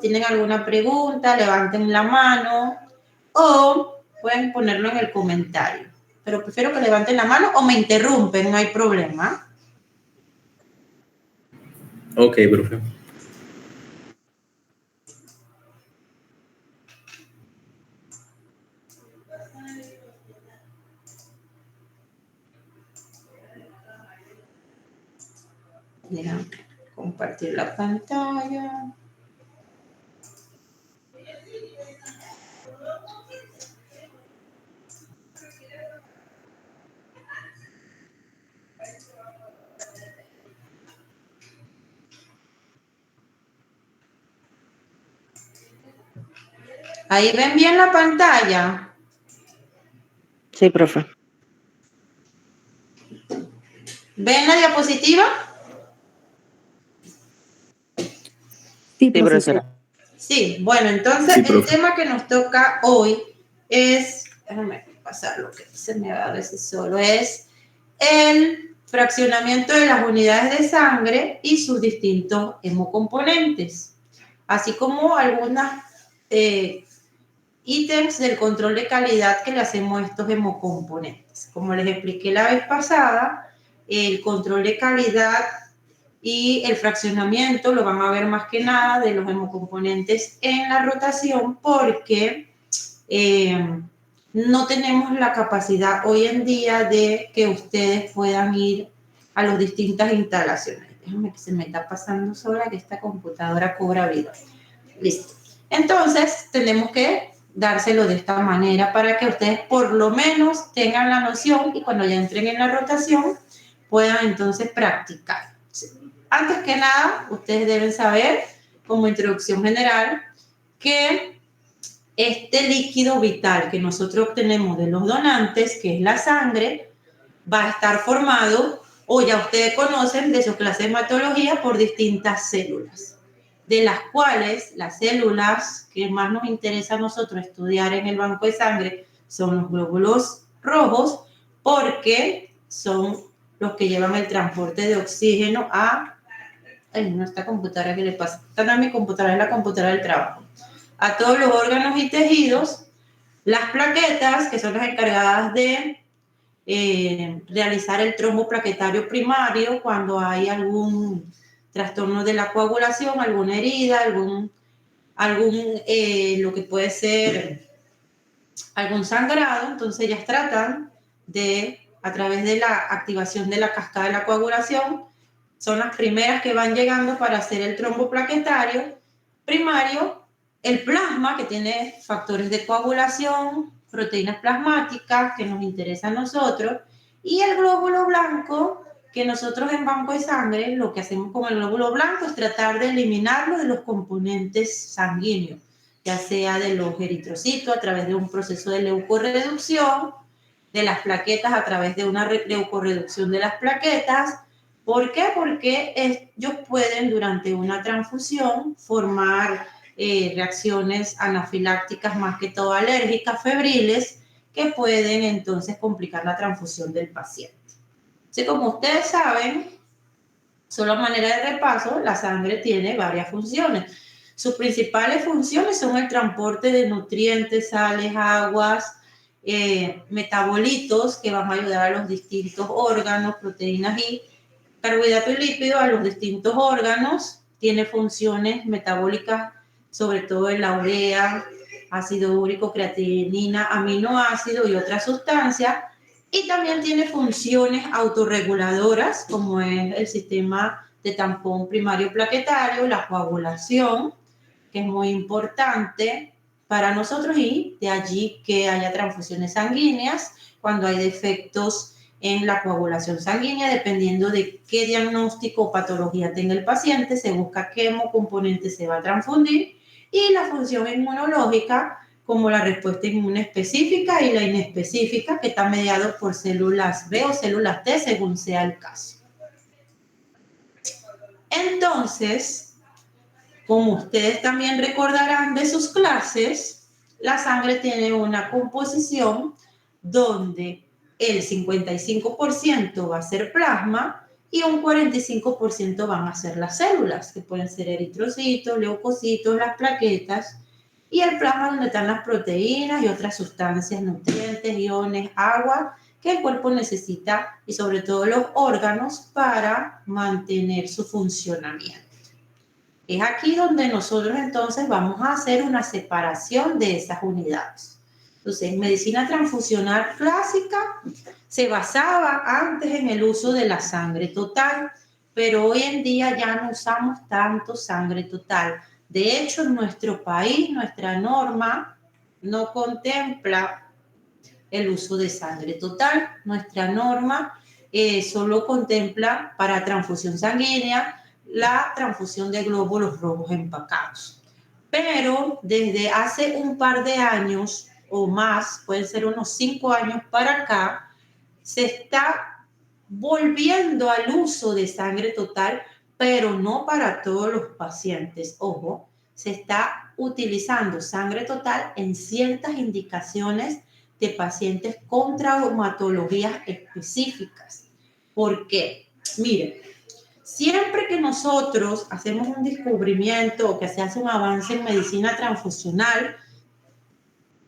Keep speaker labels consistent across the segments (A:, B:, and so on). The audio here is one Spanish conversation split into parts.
A: tienen alguna pregunta, levanten la mano o pueden ponerlo en el comentario. Pero prefiero que levanten la mano o me interrumpen, no hay problema.
B: Ok, profe.
A: Déjame compartir la pantalla. ¿Ahí ven bien la pantalla?
C: Sí, profe.
A: ¿Ven la diapositiva?
C: Sí, profesora.
A: Sí, bueno, entonces
B: Sí,
A: el
B: profe.
A: tema que nos toca hoy es, déjame pasar lo que se me va a veces solo, es el fraccionamiento de las unidades de sangre y sus distintos hemocomponentes, así como algunas ítems del control de calidad que le hacemos a estos hemocomponentes. Como les expliqué la vez pasada, el control de calidad y el fraccionamiento lo van a ver más que nada de los hemocomponentes en la rotación porque no tenemos la capacidad hoy en día de que ustedes puedan ir a las distintas instalaciones. Déjame que se me está pasando sola que esta computadora cobra vida. Listo. Entonces, tenemos que dárselo de esta manera para que ustedes por lo menos tengan la noción y cuando ya entren en la rotación puedan entonces practicar. Antes que nada, ustedes deben saber, como introducción general, que este líquido vital que nosotros obtenemos de los donantes, que es la sangre, va a estar formado, o ya ustedes conocen de su clase de hematología, por distintas células, de las cuales las células que más nos interesa a nosotros estudiar en el banco de sangre son los glóbulos rojos, porque son los que llevan el transporte de oxígeno a... Ay, no, esta computadora, ¿qué le pasa? Esta no es mi computadora, es la computadora del trabajo. A todos los órganos y tejidos, las plaquetas, que son las encargadas de realizar el trombo plaquetario primario cuando hay algún trastorno de la coagulación, alguna herida, algún lo que puede ser algún sangrado, entonces ellas tratan de, a través de la activación de la cascada de la coagulación, son las primeras que van llegando para hacer el trombo plaquetario primario, el plasma, que tiene factores de coagulación, proteínas plasmáticas, que nos interesa a nosotros, y el glóbulo blanco, que nosotros en banco de sangre, lo que hacemos con el glóbulo blanco es tratar de eliminarlo de los componentes sanguíneos, ya sea de los eritrocitos a través de un proceso de leucorreducción, de las plaquetas a través de una leucorreducción de las plaquetas. ¿Por qué? Porque ellos pueden durante una transfusión formar reacciones anafilácticas, más que todo alérgicas, febriles, que pueden entonces complicar la transfusión del paciente. Así como ustedes saben, solo a manera de repaso, la sangre tiene varias funciones. Sus principales funciones son el transporte de nutrientes, sales, aguas, metabolitos que van a ayudar a los distintos órganos, proteínas y carbohidratos y lípidos a los distintos órganos. Tiene funciones metabólicas, sobre todo en la urea, ácido úrico, creatinina, aminoácidos y otras sustancias. Y también tiene funciones autorreguladoras, como es el sistema de tampón primario plaquetario, la coagulación, que es muy importante para nosotros, y de allí que haya transfusiones sanguíneas cuando hay defectos en la coagulación sanguínea, dependiendo de qué diagnóstico o patología tenga el paciente, se busca qué hemocomponente se va a transfundir, y la función inmunológica, como la respuesta inmune específica y la inespecífica, que está mediado por células B o células T, según sea el caso. Entonces, como ustedes también recordarán de sus clases, la sangre tiene una composición donde el 55% va a ser plasma y un 45% van a ser las células, que pueden ser eritrocitos, leucocitos, las plaquetas, y el plasma donde están las proteínas y otras sustancias, nutrientes, iones, agua, que el cuerpo necesita, y sobre todo los órganos, para mantener su funcionamiento. Es aquí donde nosotros entonces vamos a hacer una separación de esas unidades. Entonces, medicina transfusional clásica se basaba antes en el uso de la sangre total, pero hoy en día ya no usamos tanto sangre total. De hecho, en nuestro país, nuestra norma no contempla el uso de sangre total. Nuestra norma solo contempla para transfusión sanguínea la transfusión de glóbulos rojos empacados. Pero desde hace un par de años o más, pueden ser unos 5 años para acá, se está volviendo al uso de sangre total, pero no para todos los pacientes. Ojo, se está utilizando sangre total en ciertas indicaciones de pacientes con traumatologías específicas. ¿Por qué? Miren, siempre que nosotros hacemos un descubrimiento o que se hace un avance en medicina transfusional,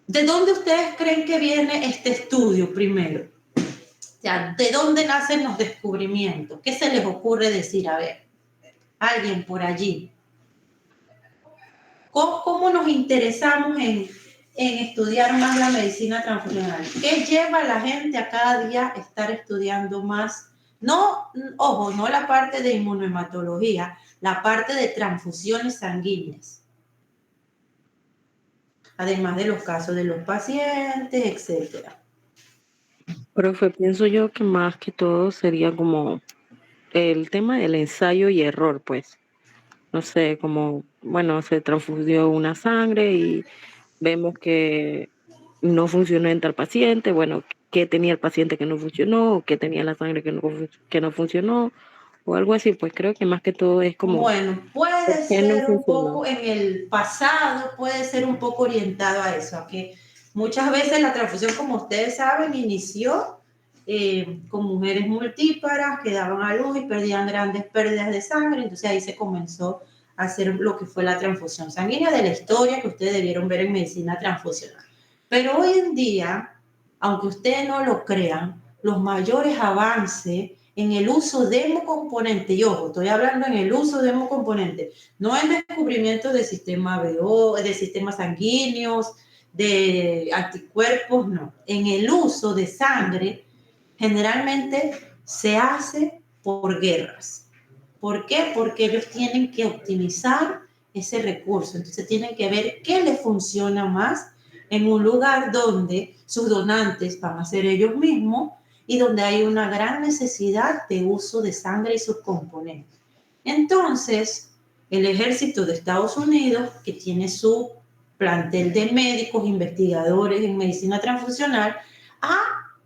A: ¿de dónde ustedes creen que viene este estudio primero? O sea, ¿de dónde nacen los descubrimientos? ¿Qué se les ocurre decir? A ver, alguien por allí. ¿Cómo nos interesamos en estudiar más la medicina transfusional? ¿Qué lleva a la gente a cada día estar estudiando más? No, ojo, no la parte de inmunohematología, la parte de transfusiones sanguíneas. Además de los casos de los pacientes, etcétera.
C: Profe, pienso yo que más que todo sería como el tema del ensayo y error, pues. No sé, como, bueno, se transfusió una sangre y vemos que no funcionó en tal paciente, bueno, qué tenía el paciente que no funcionó, o qué tenía la sangre que no funcionó, o algo así, pues creo que más que todo es como,
A: Bueno,
C: ¿por
A: puede
C: qué no
A: ser un
C: funcionó?
A: poco en el pasado, puede ser un poco orientado a eso, a que muchas veces la transfusión, como ustedes saben, inició con mujeres multíparas que daban a luz y perdían grandes pérdidas de sangre, entonces ahí se comenzó a hacer lo que fue la transfusión sanguínea de la historia que ustedes debieron ver en medicina transfusional. Pero hoy en día, aunque ustedes no lo crean, los mayores avances en el uso de hemocomponente, y ojo, estoy hablando en el uso de hemocomponente, no en descubrimiento del sistema BO, de sistemas sanguíneos, de anticuerpos, no. En el uso de sangre, generalmente se hace por guerras. ¿Por qué? Porque ellos tienen que optimizar ese recurso. Entonces tienen que ver qué les funciona más en un lugar donde sus donantes van a ser ellos mismos y donde hay una gran necesidad de uso de sangre y sus componentes. Entonces, el ejército de Estados Unidos, que tiene su plantel de médicos, investigadores en medicina transfusional, ha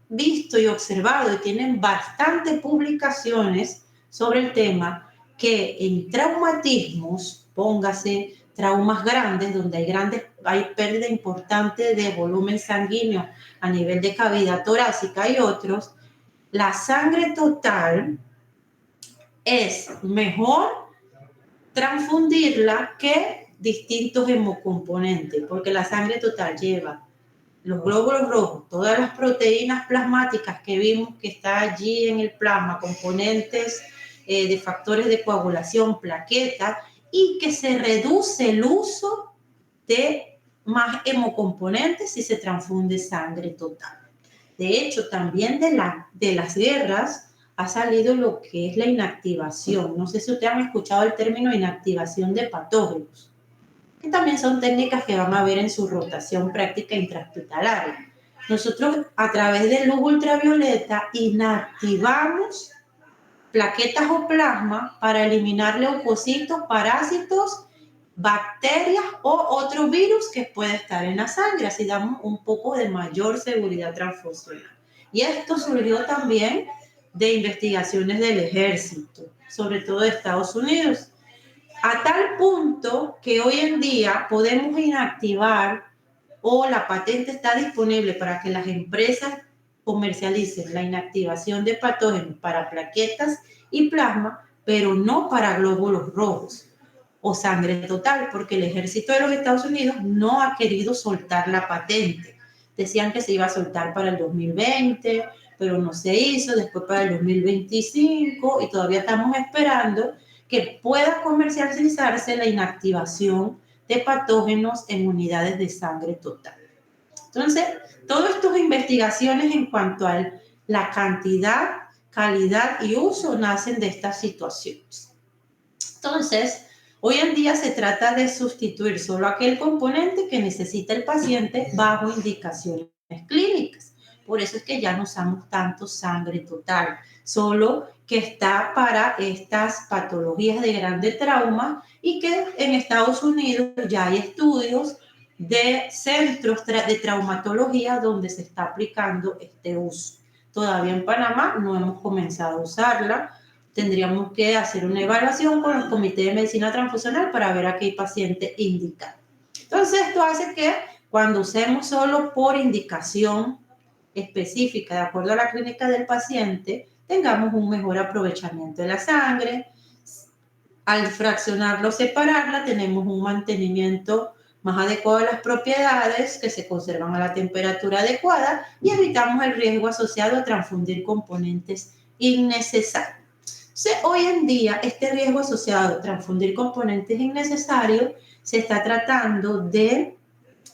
A: visto y observado y tienen bastantes publicaciones sobre el tema que en traumatismos, póngase traumas grandes, donde hay pérdida importante de volumen sanguíneo a nivel de cavidad torácica y otros, la sangre total es mejor transfundirla que distintos hemocomponentes, porque la sangre total lleva los glóbulos rojos, todas las proteínas plasmáticas que vimos que está allí en el plasma, componentes de factores de coagulación, plaquetas, y que se reduce el uso de más hemocomponentes si se transfunde sangre total. De hecho, también de las guerras ha salido lo que es la inactivación. No sé si ustedes han escuchado el término inactivación de patógenos, que también son técnicas que van a ver en su rotación práctica intrahospitalaria. Nosotros, a través de luz ultravioleta, inactivamos plaquetas o plasma para eliminar leucocitos, parásitos, bacterias o otro virus que puede estar en la sangre. Así damos un poco de mayor seguridad transfusional. Y esto surgió también de investigaciones del ejército, sobre todo de Estados Unidos, a tal punto que hoy en día podemos inactivar o la patente está disponible para que las empresas comercialicen la inactivación de patógenos para plaquetas y plasma, pero no para glóbulos rojos o sangre total, porque el ejército de los Estados Unidos no ha querido soltar la patente. Decían que se iba a soltar para el 2020, pero no se hizo, después para el 2025, y todavía estamos esperando que pueda comercializarse la inactivación de patógenos en unidades de sangre total. Entonces, todas estas investigaciones en cuanto a la cantidad, calidad y uso nacen de estas situaciones. Entonces, hoy en día se trata de sustituir solo aquel componente que necesita el paciente bajo indicaciones clínicas. Por eso es que ya no usamos tanto sangre total, solo que está para estas patologías de grande trauma y que en Estados Unidos ya hay estudios de centros de traumatología donde se está aplicando este uso. Todavía en Panamá no hemos comenzado a usarla. Tendríamos que hacer una evaluación con el Comité de Medicina Transfusional para ver a qué paciente indicar. Entonces, esto hace que cuando usemos solo por indicación específica, de acuerdo a la clínica del paciente, tengamos un mejor aprovechamiento de la sangre. Al fraccionarla o separarla, tenemos un mantenimiento más adecuado de las propiedades que se conservan a la temperatura adecuada y evitamos el riesgo asociado a transfundir componentes innecesarios. Entonces, hoy en día, este riesgo asociado a transfundir componentes innecesarios se está tratando de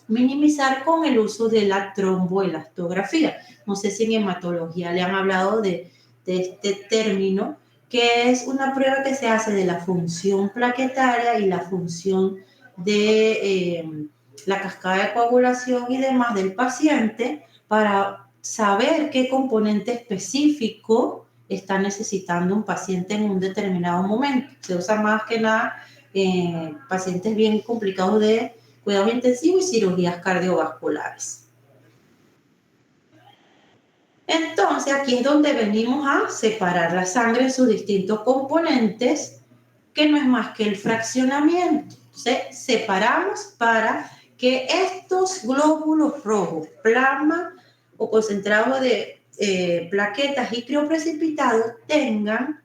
A: minimizar con el uso de la tromboelastografía. No sé si en hematología le han hablado de este término, que es una prueba que se hace de la función plaquetaria y la función de la cascada de coagulación y demás del paciente para saber qué componente específico está necesitando un paciente en un determinado momento. Se usa más que nada en pacientes bien complicados de cuidados intensivos y cirugías cardiovasculares. Entonces, aquí es donde venimos a separar la sangre en sus distintos componentes, que no es más que el fraccionamiento. Entonces, separamos para que estos glóbulos rojos, plasma o concentrado de plaquetas y crioprecipitados tengan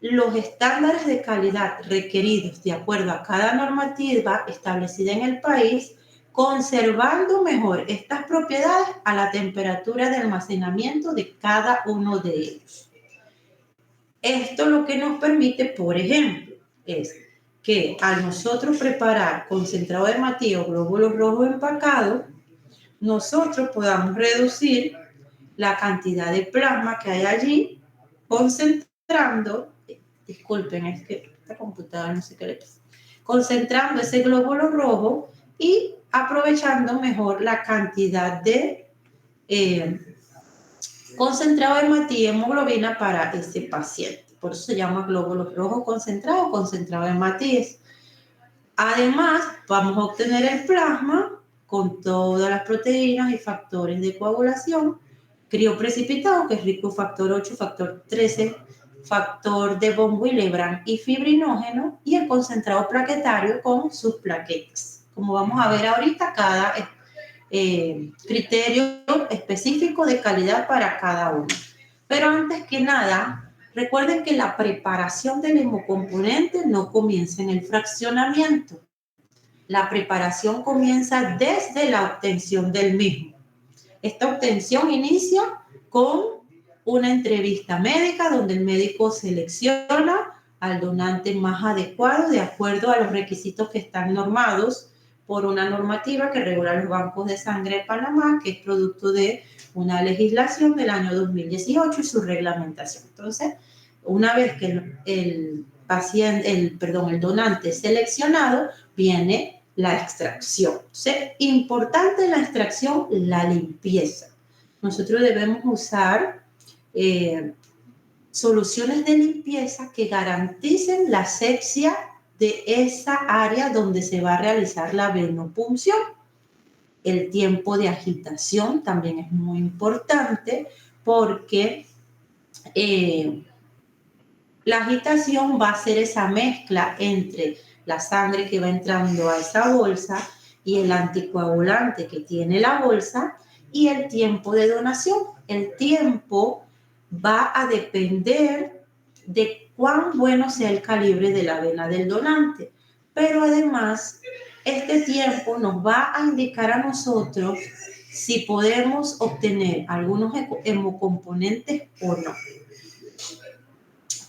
A: los estándares de calidad requeridos de acuerdo a cada normativa establecida en el país, conservando mejor estas propiedades a la temperatura de almacenamiento de cada uno de ellos. Esto lo que nos permite, por ejemplo, es que al nosotros preparar concentrado de hematía o glóbulos rojos empacados, nosotros podamos reducir la cantidad de plasma que hay allí, concentrando, disculpen, es que esta computadora no sé qué le pasa, concentrando ese glóbulo rojo y aprovechando mejor la cantidad de concentrado de hematía y hemoglobina para ese paciente. Por eso se llama glóbulos rojos concentrados, concentrado de hematía. Además, vamos a obtener el plasma con todas las proteínas y factores de coagulación, crioprecipitado, que es rico en factor 8, factor 13, factor de von Willebrand y fibrinógeno, y el concentrado plaquetario con sus plaquetas. Como vamos a ver ahorita, cada criterio específico de calidad para cada uno. Pero antes que nada, recuerden que la preparación del hemocomponente no comienza en el fraccionamiento. La preparación comienza desde la obtención del mismo. Esta obtención inicia con una entrevista médica donde el médico selecciona al donante más adecuado de acuerdo a los requisitos que están normados por una normativa que regula los bancos de sangre de Panamá, que es producto de una legislación del año 2018 y su reglamentación. Entonces, una vez que el donante es seleccionado, viene la extracción. Entonces, importante en la extracción, la limpieza. Nosotros debemos usar soluciones de limpieza que garanticen la asepsia de esa área donde se va a realizar la venopunción. El tiempo de agitación también es muy importante porque la agitación va a ser esa mezcla entre la sangre que va entrando a esa bolsa y el anticoagulante que tiene la bolsa y el tiempo de donación. El tiempo va a depender de cuán bueno sea el calibre de la vena del donante. Pero además, este tiempo nos va a indicar a nosotros si podemos obtener algunos hemocomponentes o no.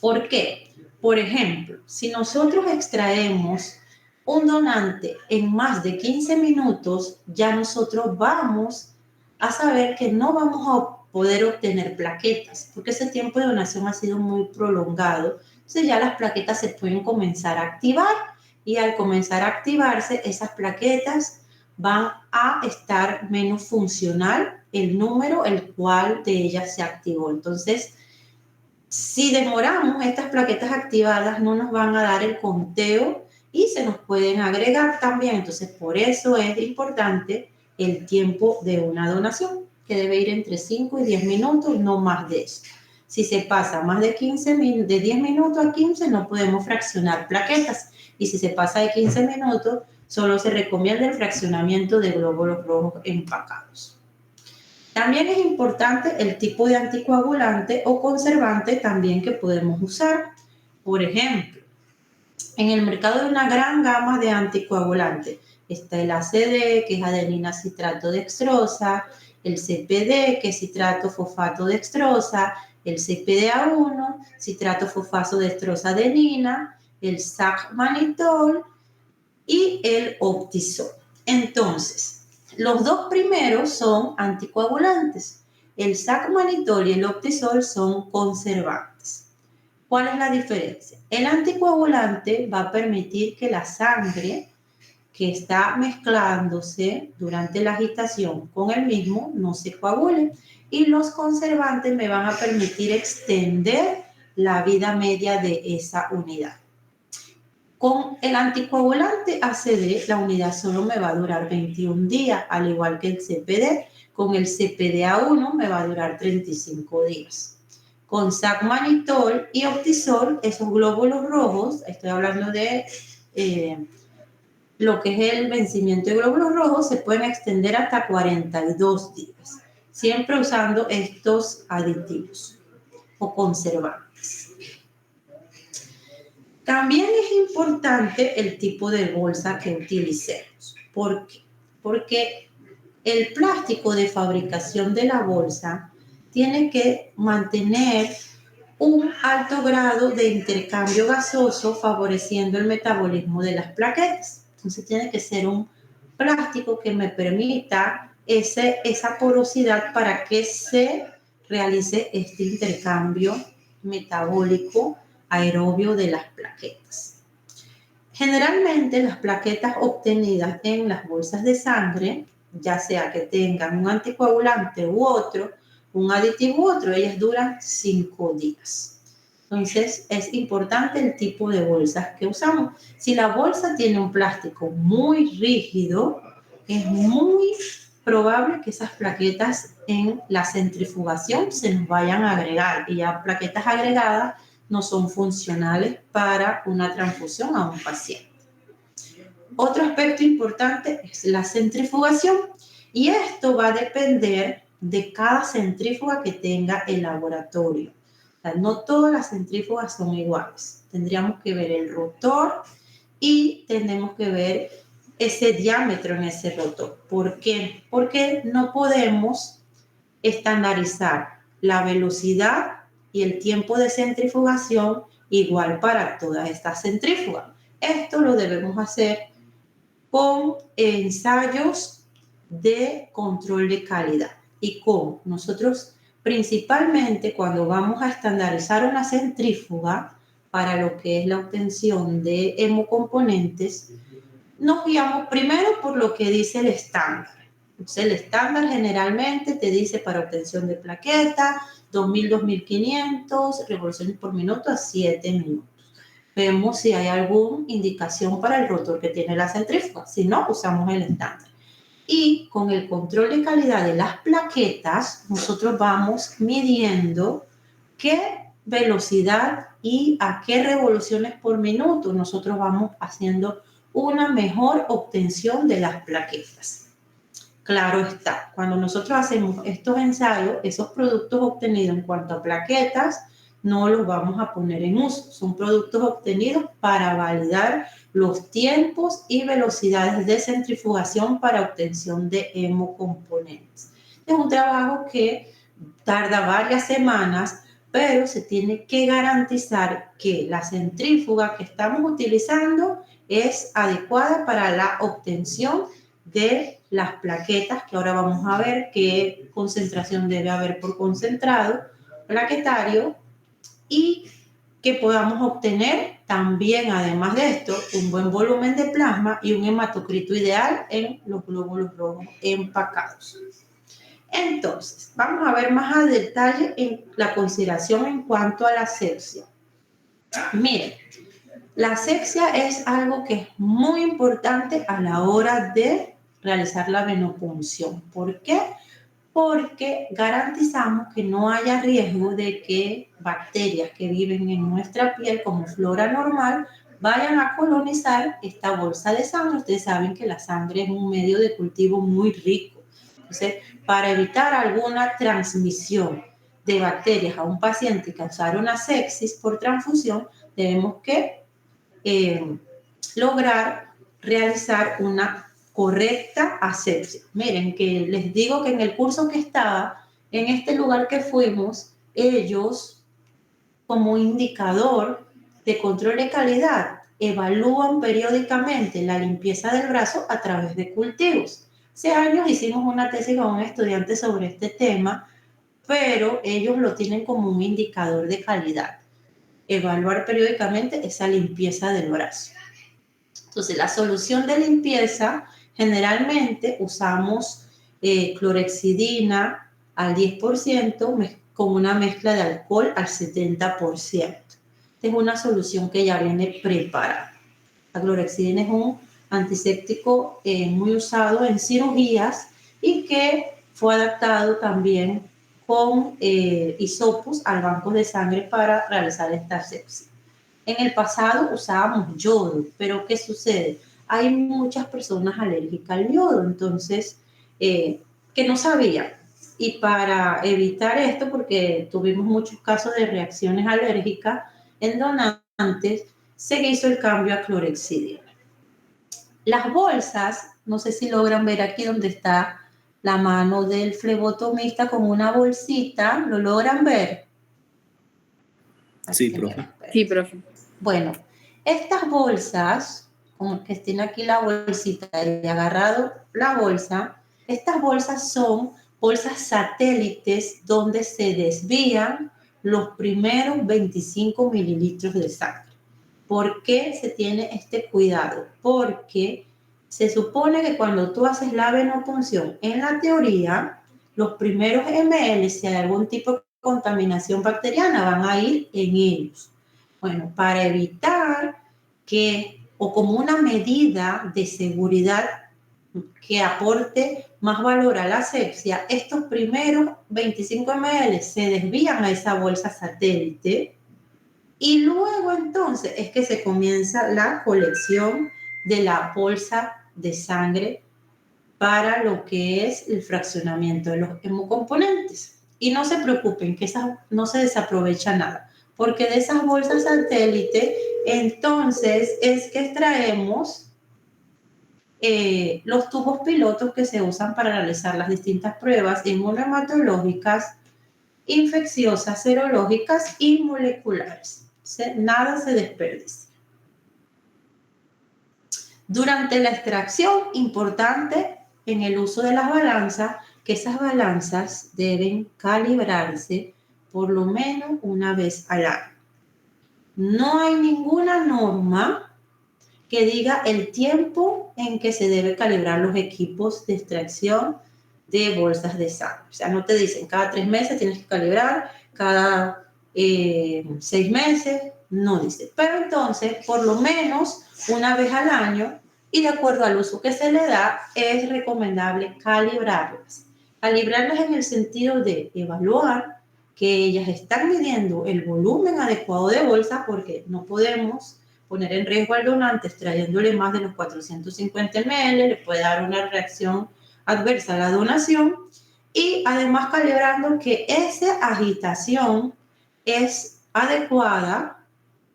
A: ¿Por qué? Por ejemplo, si nosotros extraemos un donante en más de 15 minutos, ya nosotros vamos a saber que no vamos a poder obtener plaquetas, porque ese tiempo de donación ha sido muy prolongado. Entonces ya las plaquetas se pueden comenzar a activar y al comenzar a activarse, esas plaquetas van a estar menos funcional el número el cual de ellas se activó. Entonces, si demoramos, estas plaquetas activadas no nos van a dar el conteo y se nos pueden agregar también. Entonces, por eso es importante el tiempo de una donación, que debe ir entre 5 y 10 minutos, no más de eso. Si se pasa más de 10 minutos a 15, no podemos fraccionar plaquetas. Y si se pasa de 15 minutos, solo se recomienda el fraccionamiento de glóbulos rojos empacados. También es importante el tipo de anticoagulante o conservante también que podemos usar. Por ejemplo, en el mercado hay una gran gama de anticoagulantes. Está el ACD, que es adenina citrato dextrosa, el CPD, que es citrato fosfato dextrosa, el CPDA1, citrato fosfato dextrosa adenina, el SAC-manitol y el Optisol. Entonces, los dos primeros son anticoagulantes. El SAC-manitol y el Optisol son conservantes. ¿Cuál es la diferencia? El anticoagulante va a permitir que la sangre que está mezclándose durante la agitación con el mismo no se coagule. Y los conservantes me van a permitir extender la vida media de esa unidad. Con el anticoagulante ACD, la unidad solo me va a durar 21 días, al igual que el CPD. Con el CPDA1 me va a durar 35 días. Con SAC-manitol y Optisol, esos glóbulos rojos, estoy hablando de lo que es el vencimiento de glóbulos rojos, se pueden extender hasta 42 días, siempre usando estos aditivos o conservantes. También es importante el tipo de bolsa que utilicemos. ¿Por qué? Porque el plástico de fabricación de la bolsa tiene que mantener un alto grado de intercambio gaseoso favoreciendo el metabolismo de las plaquetas. Entonces tiene que ser un plástico que me permita esa porosidad para que se realice este intercambio metabólico aerobio de las plaquetas. Generalmente las plaquetas obtenidas en las bolsas de sangre, ya sea que tengan un anticoagulante u otro, un aditivo u otro, ellas duran 5 días. Entonces es importante el tipo de bolsas que usamos. Si la bolsa tiene un plástico muy rígido, es muy probable que esas plaquetas en la centrifugación se nos vayan a agregar y ya plaquetas agregadas no son funcionales para una transfusión a un paciente. Otro aspecto importante es la centrifugación y esto va a depender de cada centrífuga que tenga el laboratorio. O sea, no todas las centrífugas son iguales. Tendríamos que ver el rotor y tenemos que ver ese diámetro en ese rotor. ¿Por qué? Porque no podemos estandarizar la velocidad y el tiempo de centrifugación igual para todas estas centrífugas. Esto lo debemos hacer con ensayos de control de calidad y con nosotros principalmente cuando vamos a estandarizar una centrífuga para lo que es la obtención de hemocomponentes, nos guiamos primero por lo que dice el estándar. Entonces, el estándar generalmente te dice para obtención de plaqueta 2.000-2.500 revoluciones por minuto a 7 minutos. Vemos si hay alguna indicación para el rotor que tiene la centrífuga. Si no, usamos el estándar. Y con el control de calidad de las plaquetas, nosotros vamos midiendo qué velocidad y a qué revoluciones por minuto nosotros vamos haciendo una mejor obtención de las plaquetas. Claro está, cuando nosotros hacemos estos ensayos, esos productos obtenidos en cuanto a plaquetas no los vamos a poner en uso. Son productos obtenidos para validar los tiempos y velocidades de centrifugación para obtención de hemocomponentes. Es un trabajo que tarda varias semanas, pero se tiene que garantizar que la centrífuga que estamos utilizando es adecuada para la obtención de las plaquetas, que ahora vamos a ver qué concentración debe haber por concentrado plaquetario, y que podamos obtener también, además de esto, un buen volumen de plasma y un hematocrito ideal en los glóbulos rojos empacados. Entonces, vamos a ver más a detalle en la consideración en cuanto a la asepsia. Miren, la asepsia es algo que es muy importante a la hora de realizar la venopunción. ¿Por qué? Porque garantizamos que no haya riesgo de que bacterias que viven en nuestra piel como flora normal vayan a colonizar esta bolsa de sangre. Ustedes saben que la sangre es un medio de cultivo muy rico. Entonces, para evitar alguna transmisión de bacterias a un paciente y causar una sepsis por transfusión, debemos que lograr realizar una correcta asepsia. Miren, que les digo que en el curso que estaba, en este lugar que fuimos, ellos, como indicador de control de calidad, evalúan periódicamente la limpieza del brazo a través de cultivos. Hace años hicimos una tesis con un estudiante sobre este tema, pero ellos lo tienen como un indicador de calidad. Evaluar periódicamente esa limpieza del brazo. Entonces, la solución de limpieza, generalmente usamos clorexidina al 10% con una mezcla de alcohol al 70%. Es una solución que ya viene preparada. La clorexidina es un antiséptico muy usado en cirugías y que fue adaptado también con hisopos al banco de sangre para realizar esta asepsia. En el pasado usábamos yodo, pero ¿qué sucede? Hay muchas personas alérgicas al yodo, entonces, que no sabían. Y para evitar esto, porque tuvimos muchos casos de reacciones alérgicas en donantes, se hizo el cambio a clorexidina. Las bolsas, no sé si logran ver aquí donde está la mano del flebotomista con una bolsita, ¿lo logran ver?
B: Sí, profe.
D: Sí, profe.
A: Bueno, estas bolsas, como que tiene aquí la bolsita y agarrado la bolsa, estas bolsas son bolsas satélites donde se desvían los primeros 25 mililitros de sangre. ¿Por qué se tiene este cuidado? Porque se supone que cuando tú haces la venopunción, en la teoría, los primeros ml, si hay algún tipo de contaminación bacteriana, van a ir en ellos. Bueno, para evitar que, o como una medida de seguridad que aporte más valor a la asepsia, estos primeros 25 ml se desvían a esa bolsa satélite y luego entonces es que se comienza la colección de la bolsa de sangre para lo que es el fraccionamiento de los hemocomponentes. Y no se preocupen, que no se desaprovecha nada, porque de esas bolsas satélite, entonces es que extraemos los tubos pilotos que se usan para realizar las distintas pruebas inmunohematológicas, infecciosas, serológicas y moleculares. Nada se desperdicia. Durante la extracción, importante en el uso de las balanzas, que esas balanzas deben calibrarse por lo menos una vez al año. No hay ninguna norma que diga el tiempo en que se debe calibrar los equipos de extracción de bolsas de sangre. O sea, no te dicen cada 3 meses tienes que calibrar, cada 6 meses, no dice. Pero entonces, por lo menos una vez al año, y de acuerdo al uso que se le da, es recomendable calibrarlas. Calibrarlas en el sentido de evaluar que ellas están midiendo el volumen adecuado de bolsa, porque no podemos poner en riesgo al donante extrayéndole más de los 450 ml, le puede dar una reacción adversa a la donación, y además calibrando que esa agitación es adecuada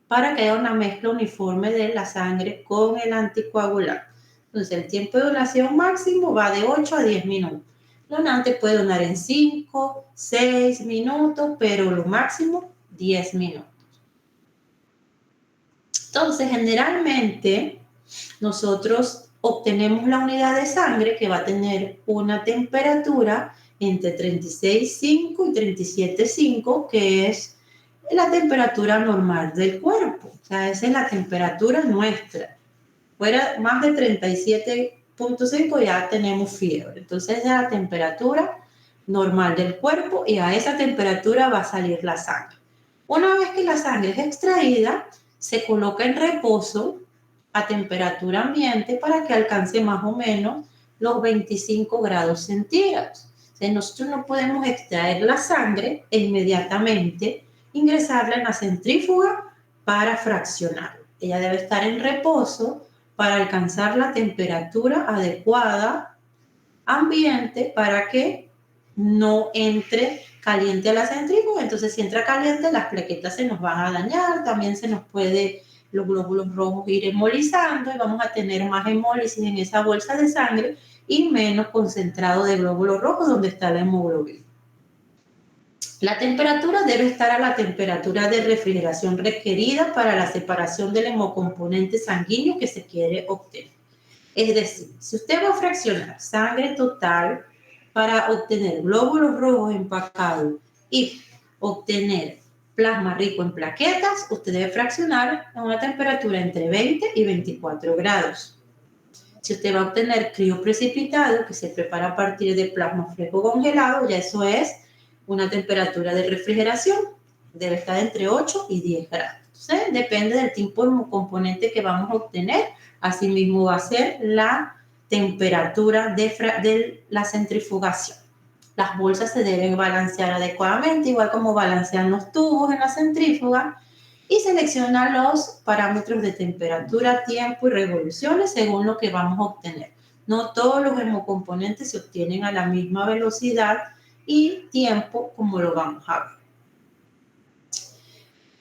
A: para que haya una mezcla uniforme de la sangre con el anticoagulante. Entonces, el tiempo de donación máximo va de 8 a 10 minutos. El donante puede donar en 5, 6 minutos, pero lo máximo 10 minutos. Entonces, generalmente, nosotros obtenemos la unidad de sangre que va a tener una temperatura entre 36,5 y 37,5, que es la temperatura normal del cuerpo. O sea, esa es la temperatura nuestra. Fuera más de 37,5 ya tenemos fiebre. Entonces, esa es la temperatura normal del cuerpo y a esa temperatura va a salir la sangre. Una vez que la sangre es extraída, se coloca en reposo a temperatura ambiente para que alcance más o menos los 25 grados centígrados. O sea, nosotros no podemos extraer la sangre e inmediatamente ingresarla en la centrífuga para fraccionar. Ella debe estar en reposo para alcanzar la temperatura adecuada ambiente para que no entre caliente a la centrífuga. Entonces, si entra caliente, las plaquetas se nos van a dañar, también se nos puede los glóbulos rojos ir hemolizando y vamos a tener más hemólisis en esa bolsa de sangre y menos concentrado de glóbulos rojos donde está la hemoglobina. La temperatura debe estar a la temperatura de refrigeración requerida para la separación del hemocomponente sanguíneo que se quiere obtener. Es decir, si usted va a fraccionar sangre total para obtener glóbulos rojos empacados y obtener plasma rico en plaquetas, usted debe fraccionar a una temperatura entre 20 y 24 grados. Si usted va a obtener crioprecipitado, que se prepara a partir de plasma fresco congelado, ya eso es una temperatura de refrigeración, debe estar entre 8 y 10 grados. Entonces, depende del tipo de componente que vamos a obtener. Asimismo va a ser la temperatura de la centrifugación. Las bolsas se deben balancear adecuadamente, igual como balancean los tubos en la centrífuga, y selecciona los parámetros de temperatura, tiempo y revoluciones según lo que vamos a obtener. No todos los hemocomponentes se obtienen a la misma velocidad y tiempo como lo vamos a ver.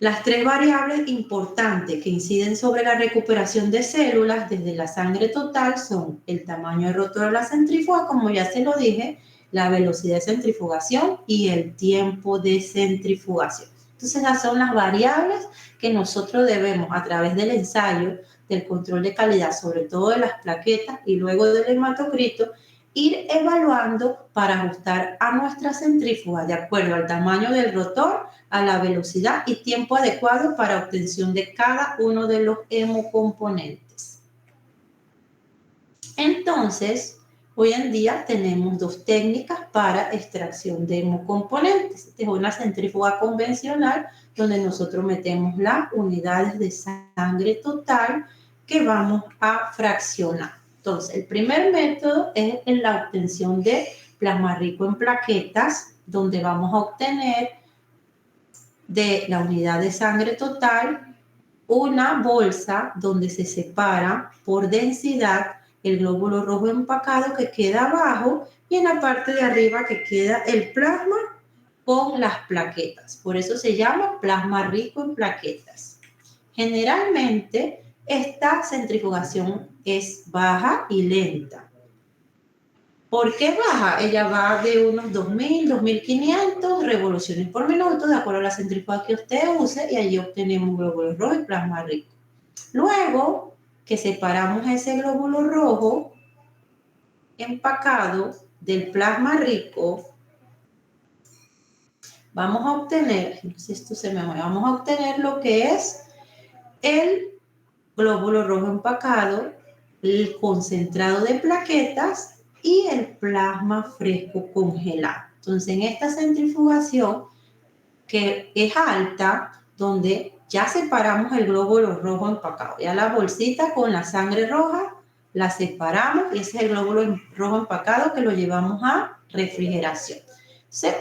A: Las tres variables importantes que inciden sobre la recuperación de células desde la sangre total son el tamaño del rotor de la centrífuga, como ya se lo dije, la velocidad de centrifugación y el tiempo de centrifugación. Entonces, esas son las variables que nosotros debemos, a través del ensayo, del control de calidad, sobre todo de las plaquetas y luego del hematocrito, ir evaluando para ajustar a nuestra centrífuga de acuerdo al tamaño del rotor, a la velocidad y tiempo adecuado para obtención de cada uno de los hemocomponentes. Entonces, hoy en día tenemos dos técnicas para extracción de hemocomponentes. Esta es una centrífuga convencional donde nosotros metemos las unidades de sangre total que vamos a fraccionar. Entonces, el primer método es en la obtención de plasma rico en plaquetas, donde vamos a obtener de la unidad de sangre total una bolsa donde se separa por densidad el glóbulo rojo empacado que queda abajo y en la parte de arriba que queda el plasma con las plaquetas. Por eso se llama plasma rico en plaquetas. Generalmente, esta centrifugación es baja y lenta. ¿Por qué baja? Ella va de unos 2.000, 2.500 revoluciones por minuto, de acuerdo a la centrífuga que usted use, y allí obtenemos glóbulos rojos y plasma rico. Luego que separamos ese glóbulo rojo empacado del plasma rico, vamos a obtener, si esto se me mueve, vamos a obtener lo que es el glóbulo rojo empacado, el concentrado de plaquetas y el plasma fresco congelado. Entonces, en esta centrifugación, que es alta, donde ya separamos el glóbulo rojo empacado, ya la bolsita con la sangre roja la separamos y ese es el glóbulo rojo empacado que lo llevamos a refrigeración. Entonces,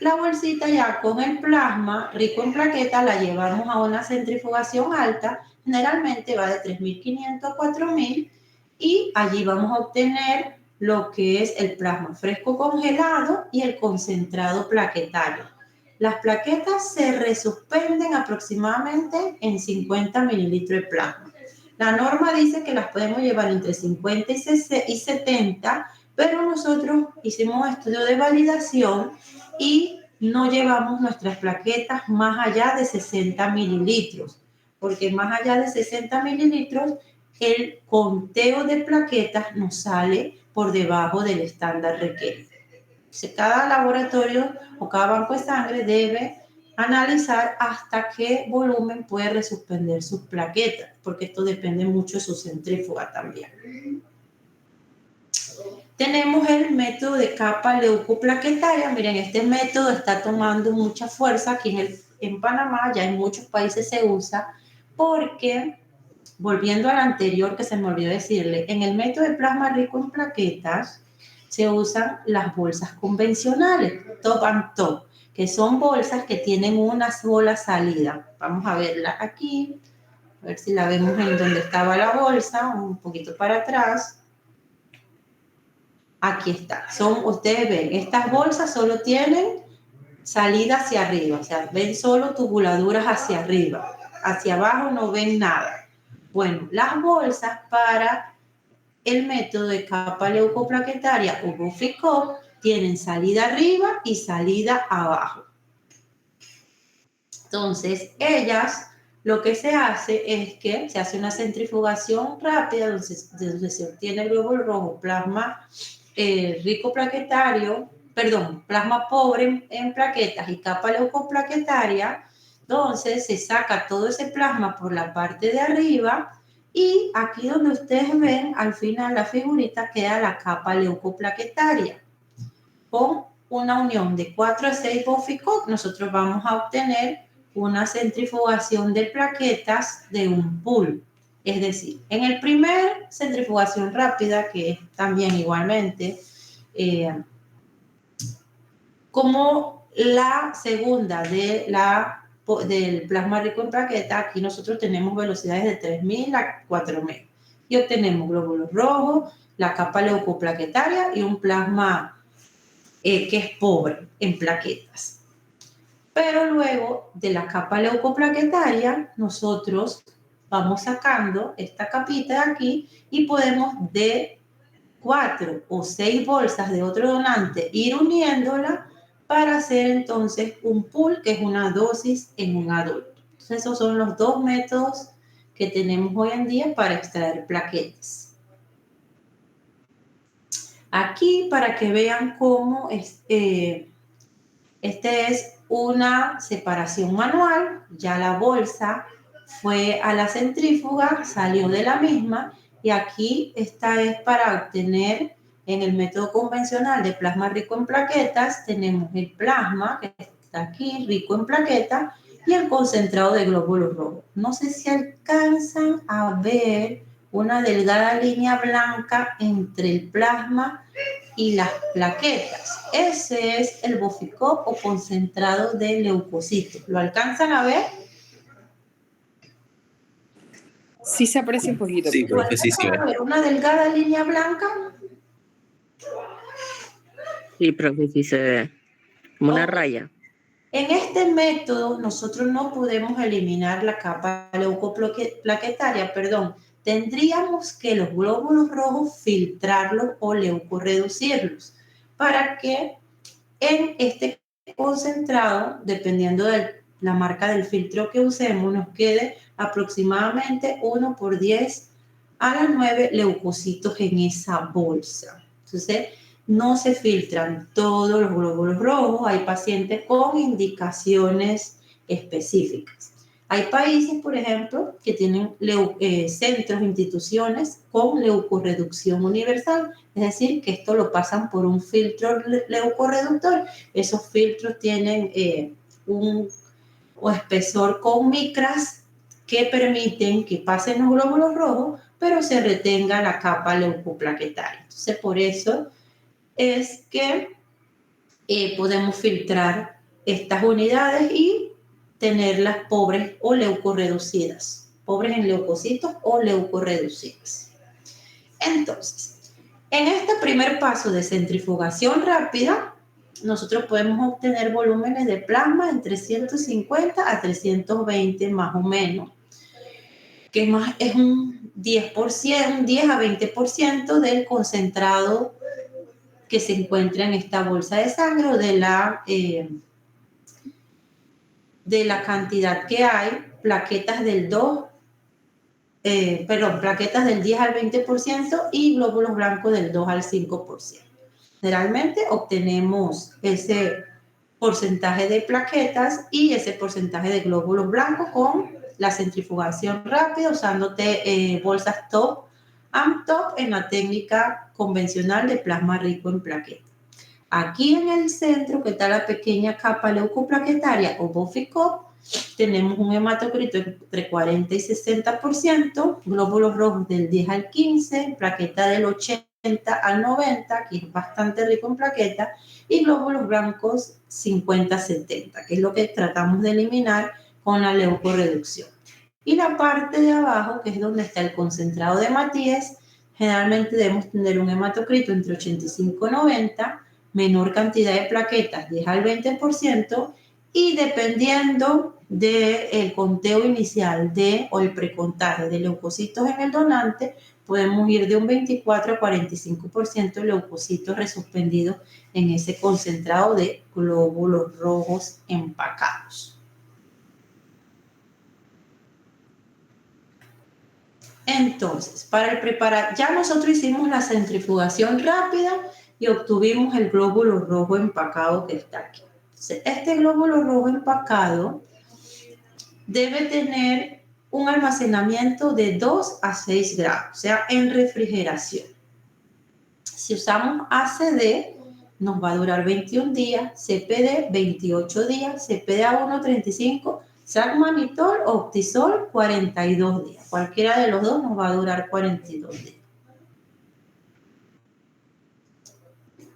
A: la bolsita ya con el plasma rico en plaquetas la llevamos a una centrifugación alta, generalmente va de 3.500 a 4.000 y allí vamos a obtener lo que es el plasma fresco congelado y el concentrado plaquetario. Las plaquetas se resuspenden aproximadamente en 50 mililitros de plasma. La norma dice que las podemos llevar entre 50 y 70, pero nosotros hicimos un estudio de validación y no llevamos nuestras plaquetas más allá de 60 mililitros, porque más allá de 60 mililitros el conteo de plaquetas nos sale por debajo del estándar requerido. Cada laboratorio o cada banco de sangre debe analizar hasta qué volumen puede resuspender sus plaquetas, porque esto depende mucho de su centrífuga también. Tenemos el método de capa leucoplaquetaria. Miren, este método está tomando mucha fuerza aquí en Panamá, ya en muchos países se usa, porque, volviendo al anterior que se me olvidó decirle, en el método de plasma rico en plaquetas se usan las bolsas convencionales, top and top, que son bolsas que tienen una sola salida. Vamos a verla aquí, a ver si la vemos en donde estaba la bolsa, un poquito para atrás. Aquí está. Ustedes ven, estas bolsas solo tienen salida hacia arriba, o sea, ven solo tubuladuras hacia arriba. Hacia abajo no ven nada. Bueno, las bolsas para el método de capa leucoplaquetaria o Buffy-Cobb tienen salida arriba y salida abajo. Entonces, ellas, lo que se hace es que se hace una centrifugación rápida donde se obtiene el glóbulo rojo, plasma rico plaquetario, perdón, plasma pobre en plaquetas y capa leucoplaquetaria. Entonces, se saca todo ese plasma por la parte de arriba y aquí donde ustedes ven, al final la figurita queda la capa leucoplaquetaria. Con una unión de 4 a 6 Buffy-Cobb, nosotros vamos a obtener una centrifugación de plaquetas de un pool. Es decir, en el primer centrifugación rápida, que es también igualmente como la segunda del plasma rico en plaquetas, aquí nosotros tenemos velocidades de 3000 a 4000 y obtenemos glóbulos rojos, la capa leucoplaquetaria y un plasma que es pobre en plaquetas. Pero luego de la capa leucoplaquetaria, nosotros vamos sacando esta capita de aquí y podemos de 4 o 6 bolsas de otro donante ir uniéndola para hacer entonces un pool, que es una dosis en un adulto. Entonces, esos son los dos métodos que tenemos hoy en día para extraer plaquetas. Aquí, para que vean cómo este es una separación manual, ya la bolsa fue a la centrífuga, salió de la misma y aquí esta es para obtener en el método convencional de plasma rico en plaquetas, tenemos el plasma que está aquí rico en plaquetas y el concentrado de glóbulos rojos. No sé si alcanzan a ver una delgada línea blanca entre el plasma y las plaquetas. Ese es el Buffy-Cobb o concentrado de leucocitos. ¿Lo alcanzan a ver?
B: Sí se aprecia un poquito.
D: Sí, creo que sí, sí.
A: ¿A ver una delgada línea blanca?
C: Sí, profe, sí se ve como una raya.
A: En este método nosotros no podemos eliminar la capa leucoplaquetaria, tendríamos que los glóbulos rojos filtrarlos o leucorreducirlos para que en este concentrado, dependiendo de la marca del filtro que usemos, nos quede aproximadamente 1 por 10 a las 9 leucocitos en esa bolsa. Entonces, no se filtran todos los glóbulos rojos, hay pacientes con indicaciones específicas. Hay países, por ejemplo, que tienen centros, instituciones con leucorreducción universal, es decir, que esto lo pasan por un filtro leucorreductor. Esos filtros tienen un espesor con micras que permiten que pasen los glóbulos rojos, pero se retenga la capa leucoplaquetaria. Entonces, por eso es que podemos filtrar estas unidades y tenerlas pobres o leucorreducidas, pobres en leucocitos o leucorreducidas. Entonces, en este primer paso de centrifugación rápida, nosotros podemos obtener volúmenes de plasma entre 150 a 320 más o menos, que más es un 10%, un 10 a 20% del concentrado que se encuentra en esta bolsa de sangre o de la cantidad que hay, plaquetas del 10 al 20% y glóbulos blancos del 2 al 5%. Generalmente obtenemos ese porcentaje de plaquetas y ese porcentaje de glóbulos blancos con la centrifugación rápida usándote bolsas top and top en la técnica convencional de plasma rico en plaquetas. Aquí en el centro, que está la pequeña capa leucoplaquetaria o Buffy Cup, tenemos un hematocrito entre 40 y 60%, glóbulos rojos del 10 al 15, plaqueta del 80 al 90, que es bastante rico en plaqueta, y glóbulos blancos 50-70, que es lo que tratamos de eliminar con la leucorreducción. Y la parte de abajo, que es donde está el concentrado de Matías, generalmente debemos tener un hematocrito entre 85 y 90, menor cantidad de plaquetas, 10 al 20%, y dependiendo del conteo inicial o el precontagio de leucocitos en el donante, podemos ir de un 24 a 45% de leucocitos resuspendidos en ese concentrado de glóbulos rojos empacados. Entonces, ya nosotros hicimos la centrifugación rápida y obtuvimos el glóbulo rojo empacado que está aquí. Entonces, este glóbulo rojo empacado debe tener un almacenamiento de 2 a 6 grados, o sea, en refrigeración. Si usamos ACD, nos va a durar 21 días, CPD 28 días, CPDA1 35, Sagmanitol o Optisol 42 días. Cualquiera de los dos nos va a durar 42 días.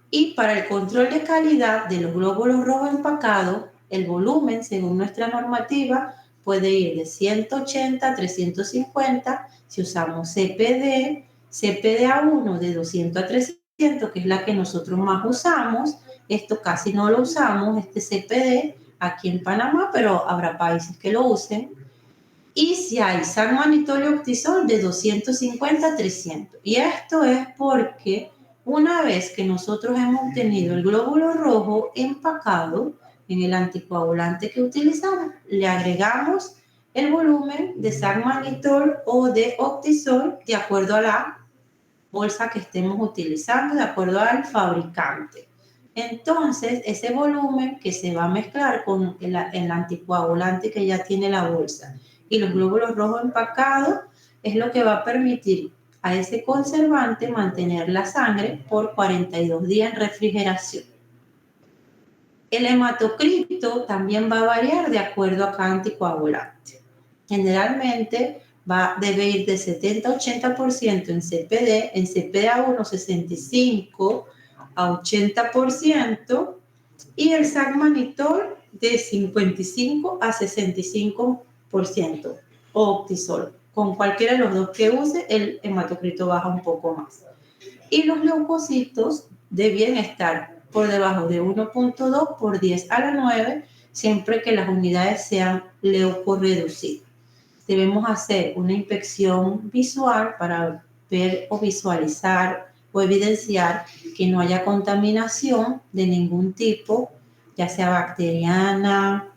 A: Y para el control de calidad de los glóbulos rojos empacados, el volumen, según nuestra normativa, puede ir de 180 a 350 si usamos CPD, CPDA1 de 200 a 300, que es la que nosotros más usamos. Esto casi no lo usamos, este CPD, aquí en Panamá, pero habrá países que lo usen. Y si hay Sagmanitol y Optisol de 250 a 300. Y esto es porque una vez que nosotros hemos obtenido el glóbulo rojo empacado en el anticoagulante que utilizamos, le agregamos el volumen de Sagmanitol o de Optisol de acuerdo a la bolsa que estemos utilizando, de acuerdo al fabricante. Entonces, ese volumen que se va a mezclar con el anticoagulante que ya tiene la bolsa y los glóbulos rojos empacados es lo que va a permitir a ese conservante mantener la sangre por 42 días en refrigeración. El hematocrito también va a variar de acuerdo a cada anticoagulante. Generalmente debe ir de 70 a 80% en CPD, en CPDA1 65 a 80% y el Sagmanitol de 55 a 65% o Optisol. Con cualquiera de los dos que use, el hematocrito baja un poco más. Y los leucocitos deben estar por debajo de 1.2 por 10 a la 9, siempre que las unidades sean leucorreducidas. Debemos hacer una inspección visual para ver o visualizar o evidenciar que no haya contaminación de ningún tipo, ya sea bacteriana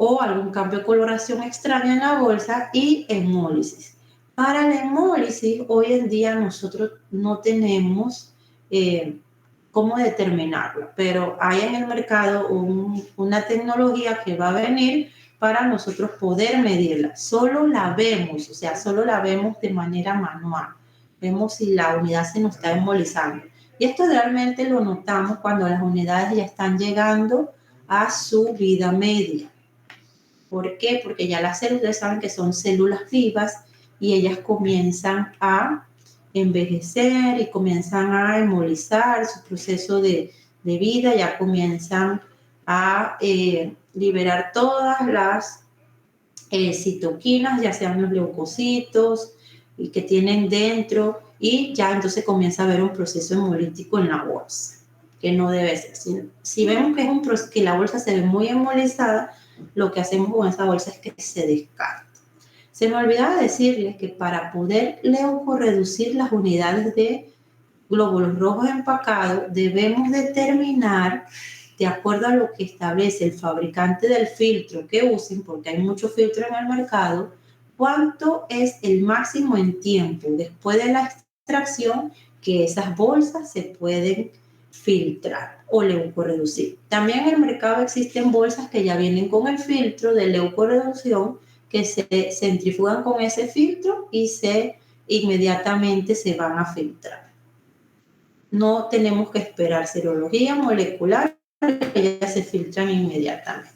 A: o algún cambio de coloración extraña en la bolsa, y hemólisis. Para la hemólisis, hoy en día nosotros no tenemos cómo determinarlo, pero hay en el mercado una tecnología que va a venir para nosotros poder medirla. Solo la vemos, o sea, solo la vemos de manera manual. Vemos si la unidad se nos está embolizando. Y esto realmente lo notamos cuando las unidades ya están llegando a su vida media. ¿Por qué? Porque ya las células, ustedes saben que son células vivas y ellas comienzan a envejecer y comienzan a hemolizar su proceso de vida, ya comienzan a liberar todas las citoquinas, ya sean los leucocitos y que tienen dentro, y ya entonces comienza a haber un proceso hemolítico en la bolsa. que no debe ser. Si vemos que, que la bolsa se ve muy embolizada, lo que hacemos con esa bolsa es que se descarta. Se me olvidaba decirles que para poder leucorreducir las unidades de glóbulos rojos empacados, debemos determinar, de acuerdo a lo que establece el fabricante del filtro que usen, porque hay muchos filtros en el mercado, cuánto es el máximo en tiempo después de la extracción que esas bolsas se pueden filtrar o leucorreducir. También en el mercado existen bolsas que ya vienen con el filtro de leucorreducción, que se centrifugan con ese filtro y inmediatamente se van a filtrar. No tenemos que esperar serología molecular, que ya se filtran inmediatamente.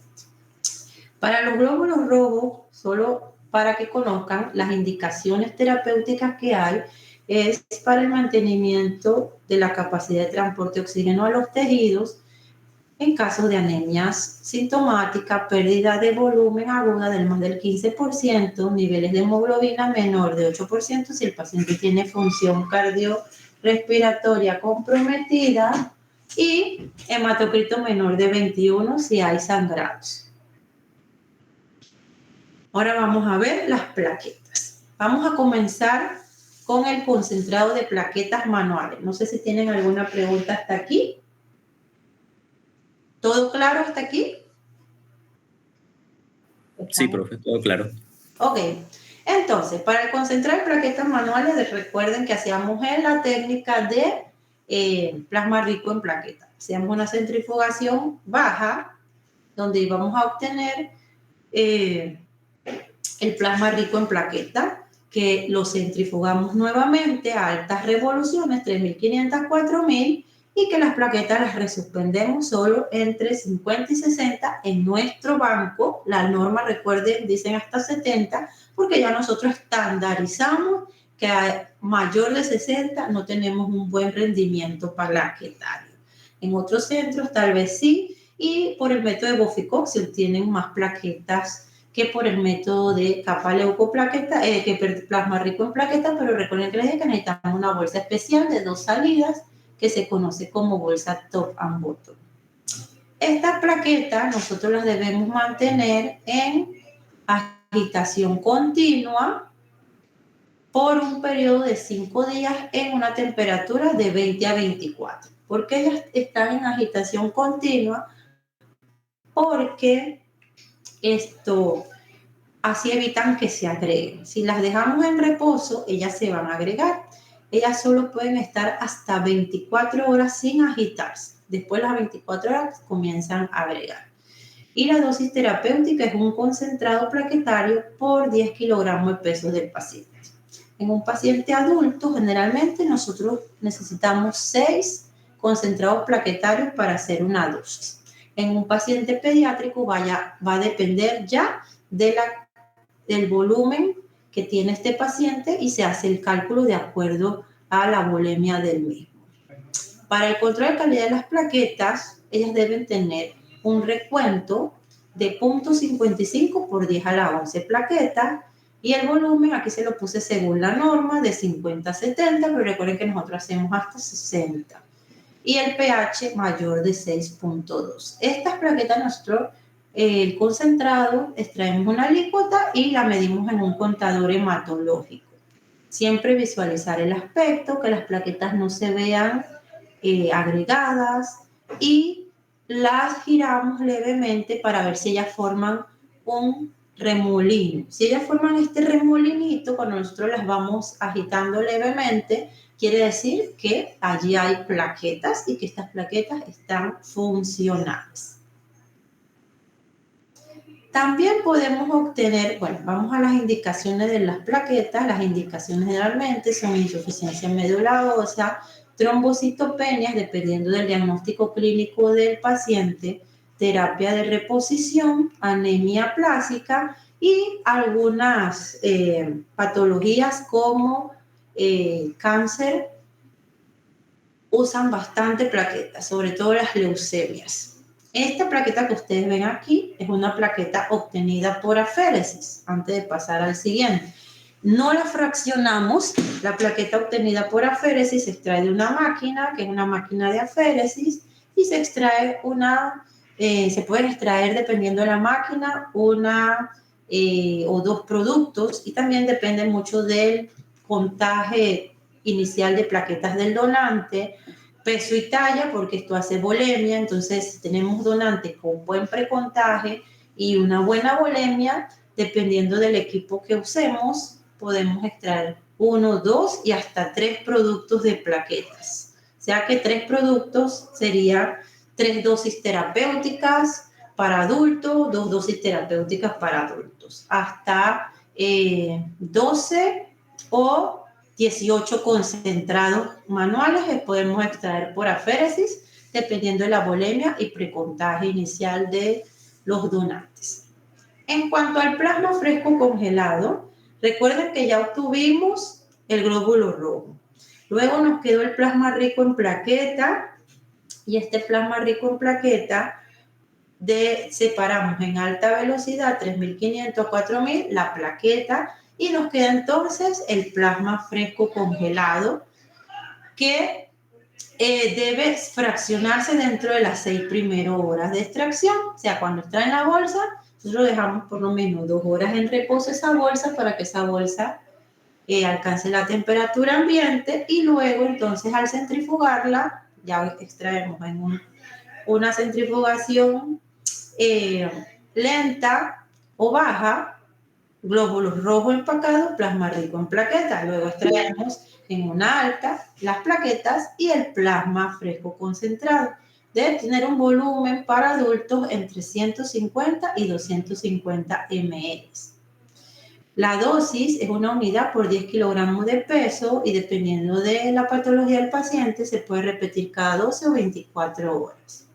A: Para los glóbulos rojos, solo para que conozcan las indicaciones terapéuticas que hay, es para el mantenimiento de la capacidad de transporte de oxígeno a los tejidos en caso de anemias sintomáticas, pérdida de volumen aguda del más del 15%, niveles de hemoglobina menor de 8% si el paciente tiene función cardiorrespiratoria comprometida y hematocrito menor de 21 si hay sangrados. Ahora vamos a ver las plaquetas. Vamos a comenzar con el concentrado de plaquetas manuales. No sé si tienen alguna pregunta hasta aquí. ¿Todo claro hasta aquí?
D: Sí, profe, todo claro.
A: Ok. Entonces, para el concentrado de plaquetas manuales, recuerden que hacíamos en la técnica de plasma rico en plaquetas. Hacíamos una centrifugación baja, donde íbamos a obtener el plasma rico en plaquetas, que lo centrifugamos nuevamente a altas revoluciones, 3.500, 4.000, y que las plaquetas las resuspendemos solo entre 50 y 60 en nuestro banco. La norma, recuerden, dicen hasta 70, porque ya nosotros estandarizamos que a mayor de 60 no tenemos un buen rendimiento plaquetario. En otros centros tal vez sí, y por el método de Boficox se obtienen más plaquetas que por el método de capa leucoplaqueta, que plasma rico en plaquetas, pero recuerden que les dije que necesitamos una bolsa especial de 2 salidas que se conoce como bolsa top and bottom. Estas plaquetas nosotros las debemos mantener en agitación continua por un periodo de 5 días en una temperatura de 20 a 24. ¿Por qué ellas están en agitación continua? Porque así evitan que se agreguen. Si las dejamos en reposo, ellas se van a agregar. Ellas solo pueden estar hasta 24 horas sin agitarse. Después de las 24 horas comienzan a agregar. Y la dosis terapéutica es un concentrado plaquetario por 10 kilogramos de peso del paciente. En un paciente adulto, generalmente nosotros necesitamos 6 concentrados plaquetarios para hacer una dosis. En un paciente pediátrico va a depender ya del volumen que tiene este paciente y se hace el cálculo de acuerdo a la volemia del mismo. Para el control de calidad de las plaquetas, ellas deben tener un recuento de 0.55 por 10 a la 11 plaquetas y el volumen, aquí se lo puse según la norma, de 50 a 70, pero recuerden que nosotros hacemos hasta 60. Y el pH mayor de 6.2. Estas plaquetas nosotros, el concentrado, extraemos una alícuota y la medimos en un contador hematológico. Siempre visualizar el aspecto, que las plaquetas no se vean agregadas y las giramos levemente para ver si ellas forman un remolino. Si ellas forman este remolinito, cuando nosotros las vamos agitando levemente, quiere decir que allí hay plaquetas y que estas plaquetas están funcionales. También podemos obtener, bueno, vamos a las indicaciones de las plaquetas. Las indicaciones generalmente son insuficiencia medular ósea, trombocitopenias, dependiendo del diagnóstico clínico del paciente, terapia de reposición, anemia plástica y algunas patologías como cáncer usan bastante plaquetas, sobre todo las leucemias. Esta plaqueta que ustedes ven aquí es una plaqueta obtenida por aféresis, antes de pasar al siguiente. No la fraccionamos, la plaqueta obtenida por aféresis se extrae de una máquina, que es una máquina de aféresis, y se extrae se pueden extraer dependiendo de la máquina una o dos productos, y también depende mucho del contaje inicial de plaquetas del donante, peso y talla, porque esto hace volemia. Entonces, si tenemos donantes con buen precontaje y una buena volemia, dependiendo del equipo que usemos, podemos extraer 1, 2 y hasta 3 productos de plaquetas. O sea que 3 productos serían 3 dosis terapéuticas para adultos, 2 dosis terapéuticas para adultos, hasta 12 o 18 concentrados manuales que podemos extraer por aféresis, dependiendo de la volemia y precontaje inicial de los donantes. En cuanto al plasma fresco congelado, recuerden que ya obtuvimos el glóbulo rojo. Luego nos quedó el plasma rico en plaqueta, y este plasma rico en plaqueta separamos en alta velocidad 3500 a 4000 la plaqueta, y nos queda entonces el plasma fresco congelado, que debe fraccionarse dentro de las 6 primeras horas de extracción. O sea, cuando está en la bolsa, nosotros dejamos por lo menos 2 horas en reposo esa bolsa para que esa bolsa alcance la temperatura ambiente, y luego entonces al centrifugarla, ya extraemos en una centrifugación lenta o baja, glóbulos rojos empacados, plasma rico en plaquetas. Luego extraemos en una alta las plaquetas y el plasma fresco concentrado. Debe tener un volumen para adultos entre 150 y 250 ml. La dosis es una unidad por 10 kilogramos de peso, y dependiendo de la patología del paciente se puede repetir cada 12 o 24 horas.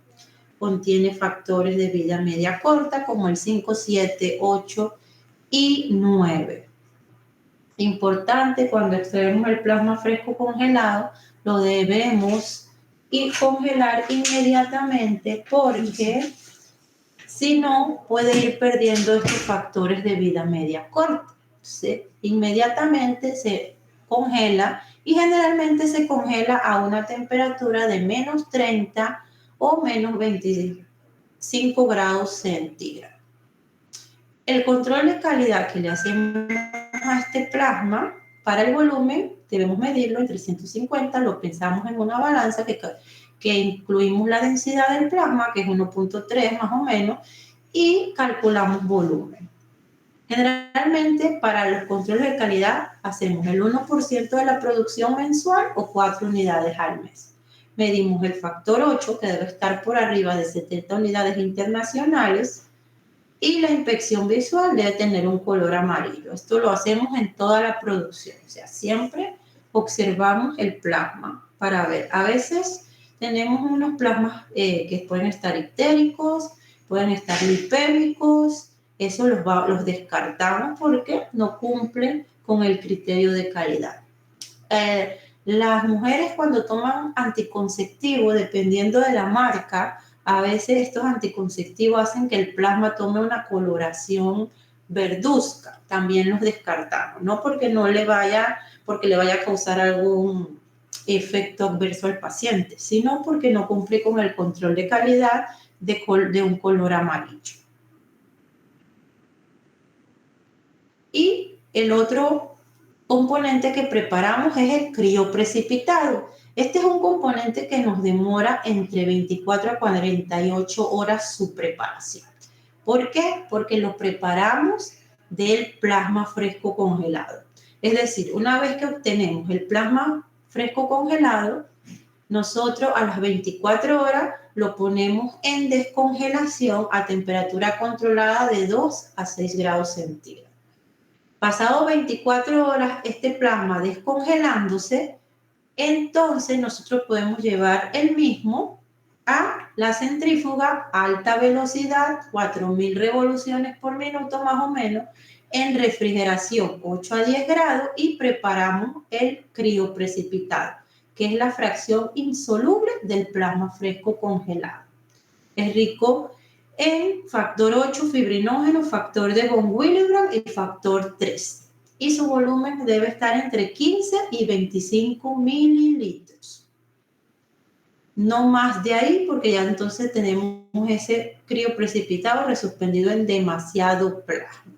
A: Contiene factores de vida media corta como el 5, 7, 8 y 9. Importante, cuando extraemos el plasma fresco congelado, lo debemos congelar inmediatamente, porque si no, puede ir perdiendo estos factores de vida media corta. ¿Sí? Inmediatamente se congela, y generalmente se congela a una temperatura de menos 30 o menos 25 grados centígrados. El control de calidad que le hacemos a este plasma para el volumen, debemos medirlo en 350, lo pensamos en una balanza que incluimos la densidad del plasma, que es 1.3 más o menos, y calculamos volumen. Generalmente, para los controles de calidad, hacemos el 1% de la producción mensual o 4 unidades al mes. Medimos el factor 8, que debe estar por arriba de 70 unidades internacionales, y la inspección visual debe tener un color amarillo. Esto lo hacemos en toda la producción, o sea, siempre observamos el plasma para ver. A veces tenemos unos plasmas que pueden estar ictéricos, pueden estar lipémicos. Eso los descartamos porque no cumplen con el criterio de calidad. Las mujeres, cuando toman anticonceptivo, dependiendo de la marca, a veces estos anticonceptivos hacen que el plasma tome una coloración verduzca. También los descartamos, no porque le vaya a causar algún efecto adverso al paciente, sino porque no cumple con el control de calidad de un color amarillo. Y el otro componente que preparamos es el crioprecipitado. Este es un componente que nos demora entre 24 a 48 horas su preparación. ¿Por qué? Porque lo preparamos del plasma fresco congelado. Es decir, una vez que obtenemos el plasma fresco congelado, nosotros a las 24 horas lo ponemos en descongelación a temperatura controlada de 2 a 6 grados centígrados. Pasado 24 horas, este plasma descongelándose, entonces nosotros podemos llevar el mismo a la centrífuga a alta velocidad, 4000 revoluciones por minuto más o menos, en refrigeración 8 a 10 grados, y preparamos el crioprecipitado, que es la fracción insoluble del plasma fresco congelado. Es rico en factor 8 fibrinógeno, factor de von Willebrand y factor 3. Y su volumen debe estar entre 15 y 25 mililitros. no más de ahí, porque ya entonces tenemos ese crioprecipitado resuspendido en demasiado plasma.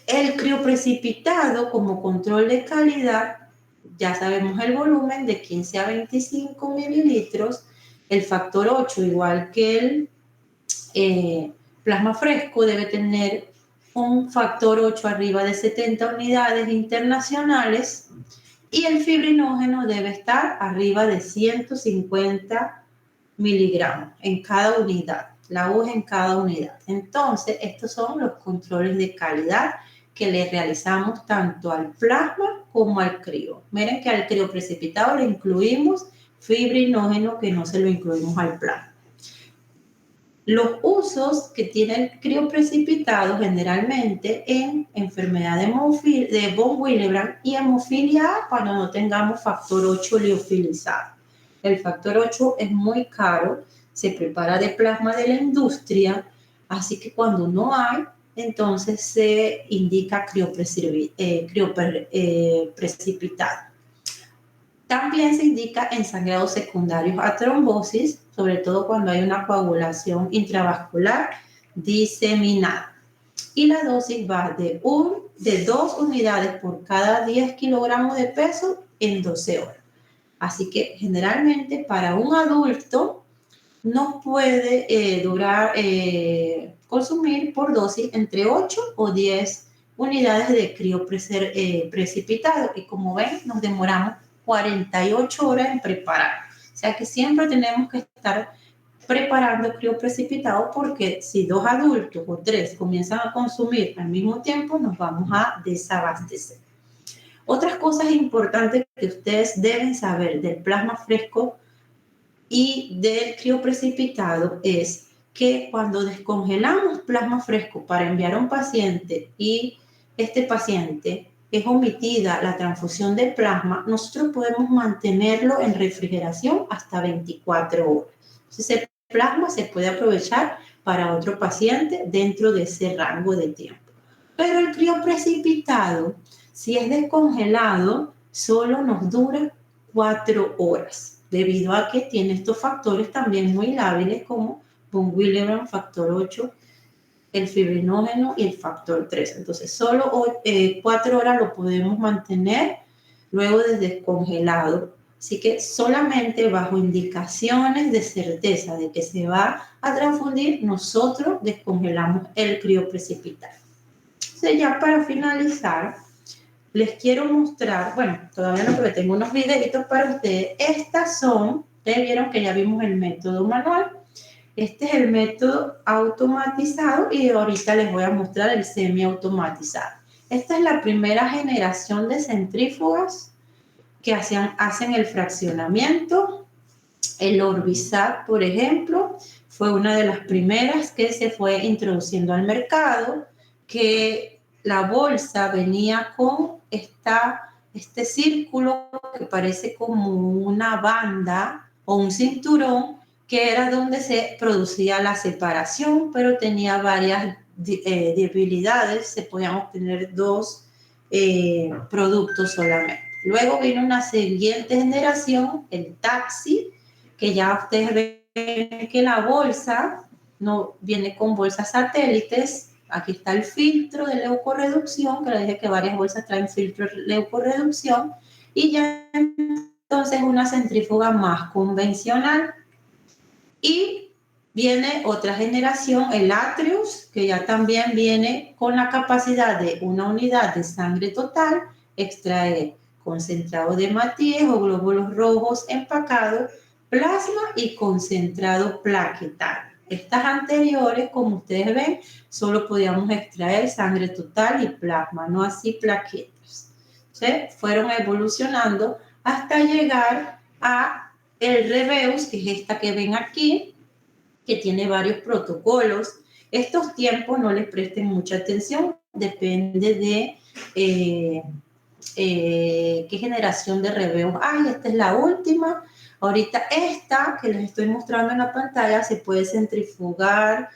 A: El crioprecipitado como control de calidad, ya sabemos el volumen de 15 a 25 mililitros, el factor 8, igual que el plasma fresco, debe tener un factor 8 arriba de 70 unidades internacionales y el fibrinógeno debe estar arriba de 150 miligramos en cada unidad, la U en cada unidad. Entonces, estos son los controles de calidad que le realizamos tanto al plasma como al crio. Miren que al crio precipitado le incluimos fibrinógeno, que no se lo incluimos al plasma. Los usos que tiene el crioprecipitado generalmente en enfermedad de von Willebrand y hemofilia A cuando no tengamos factor 8 liofilizado. El factor 8 es muy caro, se prepara de plasma de la industria, así que cuando no hay, entonces se indica crioprecipitado. También se indica en sangrados secundarios a trombosis, sobre todo cuando hay una coagulación intravascular diseminada. Y la dosis va de 2 unidades por cada 10 kilogramos de peso en 12 horas. Así que generalmente para un adulto no puede consumir por dosis entre 8 o 10 unidades de crioprecipitado. Y como ven, nos demoramos 48 horas en preparar. O sea que siempre tenemos que estar preparando crioprecipitado porque si 2 adultos o 3 comienzan a consumir al mismo tiempo, nos vamos a desabastecer. Otras cosas importantes que ustedes deben saber del plasma fresco y del crioprecipitado es que cuando descongelamos plasma fresco para enviar a un paciente y este paciente es omitida la transfusión de plasma, nosotros podemos mantenerlo en refrigeración hasta 24 horas. Entonces, ese plasma se puede aprovechar para otro paciente dentro de ese rango de tiempo. Pero el crioprecipitado, si es descongelado, solo nos dura 4 horas, debido a que tiene estos factores también muy lábiles como von Willebrand, factor 8, el fibrinógeno y el factor 3. Entonces, solo 4 horas lo podemos mantener luego de descongelado. Así que solamente bajo indicaciones de certeza de que se va a transfundir, nosotros descongelamos el crioprecipitado. Entonces, ya para finalizar, les quiero mostrar, bueno, todavía no, porque tengo unos videitos para ustedes. Estas son, ustedes vieron que ya vimos el método manual. Este es el método automatizado y ahorita les voy a mostrar el semiautomatizado. Esta es la primera generación de centrífugas que hacen el fraccionamiento. El Orbisat, por ejemplo, fue una de las primeras que se fue introduciendo al mercado, que la bolsa venía con este círculo que parece como una banda o un cinturón, que era donde se producía la separación, pero tenía varias debilidades, se podían obtener 2 productos solamente. Luego vino una siguiente generación, el taxi, que ya ustedes ven que la bolsa no viene con bolsas satélites. Aquí está el filtro de leucorreducción, que les dije que varias bolsas traen filtro de leucorreducción, y ya entonces una centrífuga más convencional. Y viene otra generación, el Atrius, que ya también viene con la capacidad de una unidad de sangre total, extraer concentrado de Matías o glóbulos rojos empacados, plasma y concentrado plaquetario. Estas anteriores, como ustedes ven, solo podíamos extraer sangre total y plasma, no así plaquetas. ¿Sí? Fueron evolucionando hasta llegar a el Reveus, que es esta que ven aquí, que tiene varios protocolos. Estos tiempos no les presten mucha atención, depende de qué generación de Reveus hay. Esta es la última. Ahorita esta que les estoy mostrando en la pantalla se puede centrifugar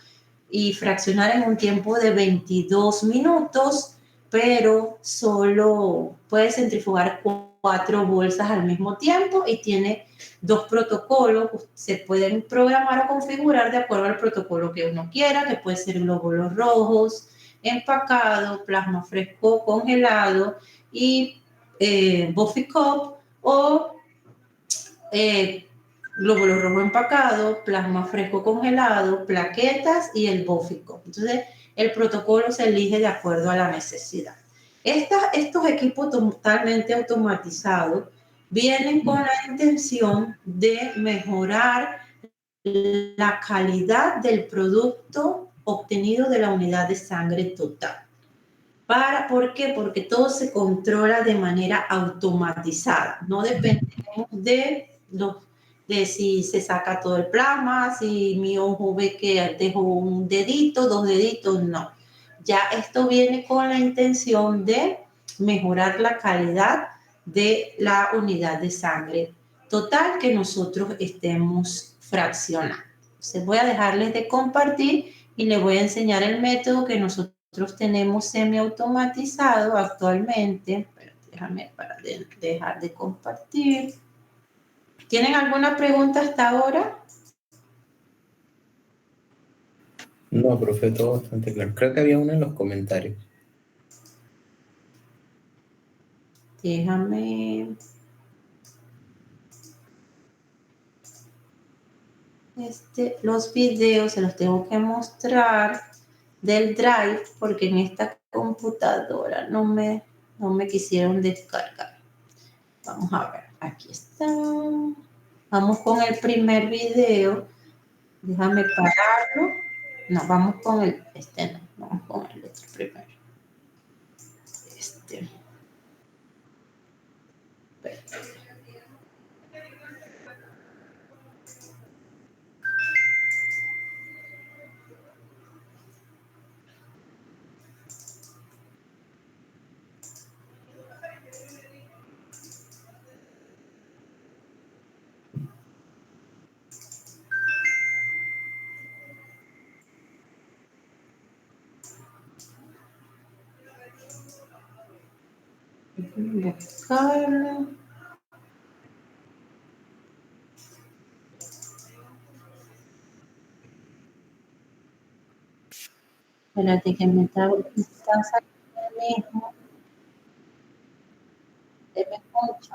A: y fraccionar en un tiempo de 22 minutos, pero solo puede centrifugar 4 bolsas al mismo tiempo y tiene 2 protocolos. Se pueden programar o configurar de acuerdo al protocolo que uno quiera, que puede ser glóbulos rojos, empacado, plasma fresco congelado y Buffy Cup, o glóbulos rojo empacado, plasma fresco congelado, plaquetas y el Buffy Cup. Entonces, el protocolo se elige de acuerdo a la necesidad. Estos equipos totalmente automatizados vienen con la intención de mejorar la calidad del producto obtenido de la unidad de sangre total. ¿Por qué? Porque todo se controla de manera automatizada. No dependemos de si se saca todo el plasma, si mi ojo ve que dejo un dedito, 2 deditos, no. Ya esto viene con la intención de mejorar la calidad de la unidad de sangre total que nosotros estemos fraccionando. Entonces voy a dejarles de compartir y les voy a enseñar el método que nosotros tenemos semiautomatizado actualmente. Déjame dejar de compartir. ¿Tienen alguna pregunta hasta ahora?
D: No, profe, todo bastante claro. Creo que había una en los comentarios.
A: Déjame. Los videos se los tengo que mostrar del Drive porque en esta computadora no me quisieron descargar. Vamos a ver, aquí está. Vamos con el primer video. Déjame pararlo. No, vamos con el, no, vamos con el otro primero. Perfecto. Buscarlo. Espérate que me está saliendo el mismo. Deme mucho.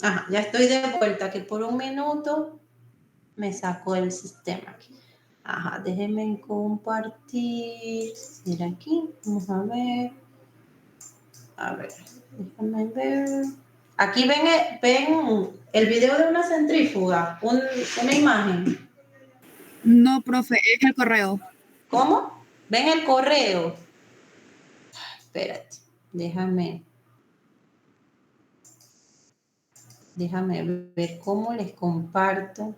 A: Ajá, ya estoy de vuelta, que por un minuto me sacó el sistema aquí. Ajá, déjenme compartir. Mira aquí, vamos a ver. A ver, déjame ver. Aquí ven el video de una centrífuga, una imagen.
B: No, profe, es el correo.
A: ¿Cómo? ¿Ven el correo? Espérate, déjame ver cómo les comparto.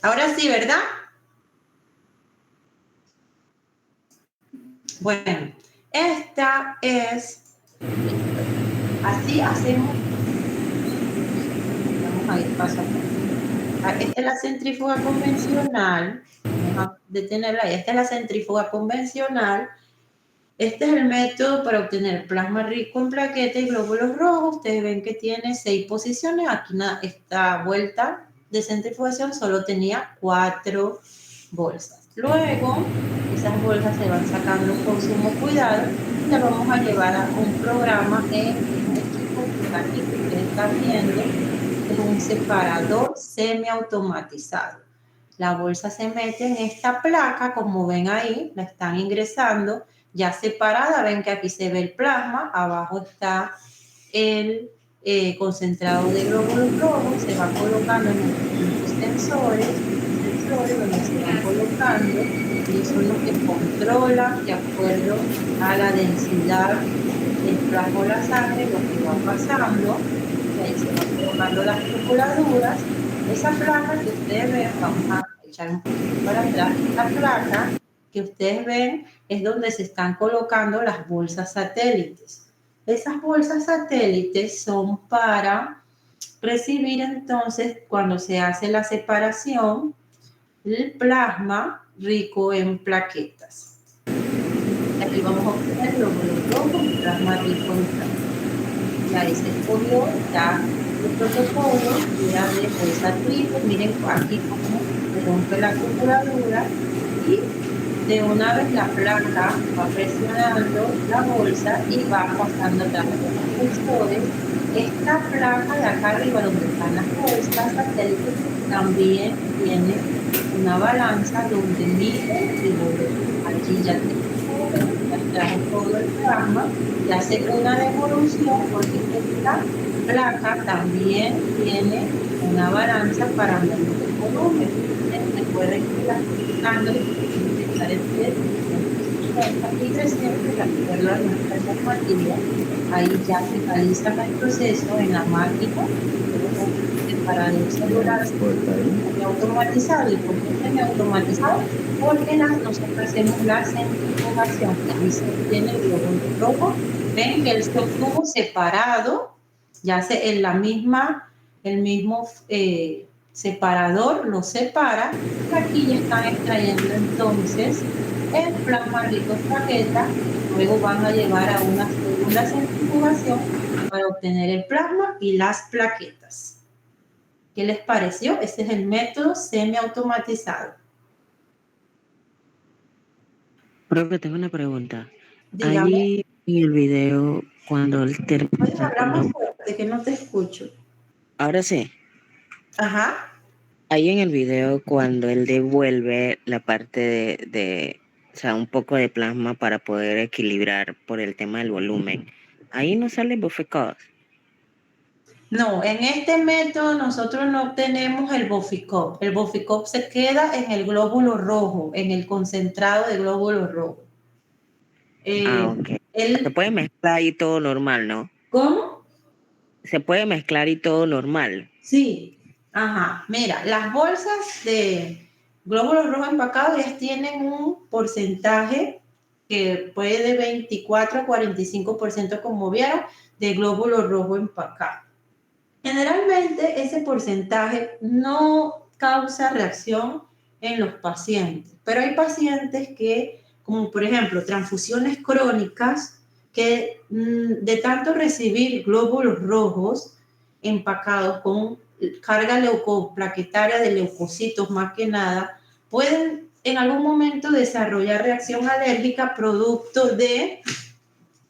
A: Ahora sí, ¿verdad? Bueno, esta es, así hacemos, vamos a ir paso a paso. Esta es la centrífuga convencional, vamos a detenerla ahí. Esta es la centrífuga convencional. Este es el método para obtener plasma rico en plaquetas y glóbulos rojos. Ustedes ven que tiene 6 posiciones. Aquí esta vuelta de centrifugación solo tenía 4 bolsas. Luego, esas bolsas se van sacando con sumo cuidado y las vamos a llevar a un programa en un equipo placa aquí que ustedes están viendo es un separador semiautomatizado. La bolsa se mete en esta placa, como ven ahí, la están ingresando ya separada. Ven que aquí se ve el plasma, abajo está el concentrado de glóbulos rojos, se va colocando en los sensores donde se van colocando y son los que controlan de acuerdo a la densidad del plasma o la sangre lo que va pasando. Y ahí se van colocando las circuladuras. Esa placa que ustedes ven, vamos a echar un poquito para atrás, esta placa que ustedes ven es donde se están colocando las bolsas satélites. Esas bolsas satélites son para recibir entonces, cuando se hace la separación, el plasma rico en plaquetas. Aquí vamos a obtener glóbulos rojos, plasma rico en plaquetas. Y ahí se escogió ya el protocolo, era de bolsa triple. Miren aquí cómo se rompe la circuladura y de una vez la placa va presionando la bolsa y va pasando a través de los sensores. Esta placa de acá arriba donde están las bolsas satélites también tiene una balanza donde mide y allí ya trajo todo el plasma y hace una devolución porque esta placa también tiene una balanza para medir el volumen. Recuerden que la están estar entre 50 y 300 de acuerdo a nuestra normativa. Ahí ya se realiza el proceso en la máquina para el celular automatizado. ¿Y por qué semi automatizado? Porque nosotros hacemos la centrifugación. Ahí se tiene el glóbulo rojo. Ven que el tubo separado, ya se en la misma, el mismo separador lo separa. Y aquí ya están extrayendo entonces el plasma rico en plaquetas. Luego van a llevar a una segunda centrifugación para obtener el plasma y las plaquetas. ¿Qué les pareció? Este es el método semiautomatizado.
C: Profe, tengo una pregunta.
A: Dígame.
C: Ahí en el video, cuando él
A: Puedes
C: termina
A: hablar
C: con
A: más
C: los...
A: fuerte, que no te escucho.
C: Ahora sí.
A: Ajá.
C: Ahí en el video, cuando él devuelve la parte o sea, un poco de plasma para poder equilibrar por el tema del volumen, ahí no sale bofecados.
A: No, en este método nosotros no obtenemos el Boficop. El Boficop se queda en el glóbulo rojo, en el concentrado de glóbulo rojo.
C: Ok. Se puede mezclar y todo normal, ¿no?
A: ¿Cómo?
C: Se puede mezclar y todo normal.
A: Sí. Ajá. Mira, las bolsas de glóbulos rojos empacados ya tienen un porcentaje que puede de 24 a 45%, como vieron, de glóbulo rojo empacado. Generalmente ese porcentaje no causa reacción en los pacientes, pero hay pacientes que, como por ejemplo, transfusiones crónicas, que de tanto recibir glóbulos rojos empacados con carga leucoplaquetaria de leucocitos más que nada, pueden en algún momento desarrollar reacción alérgica producto de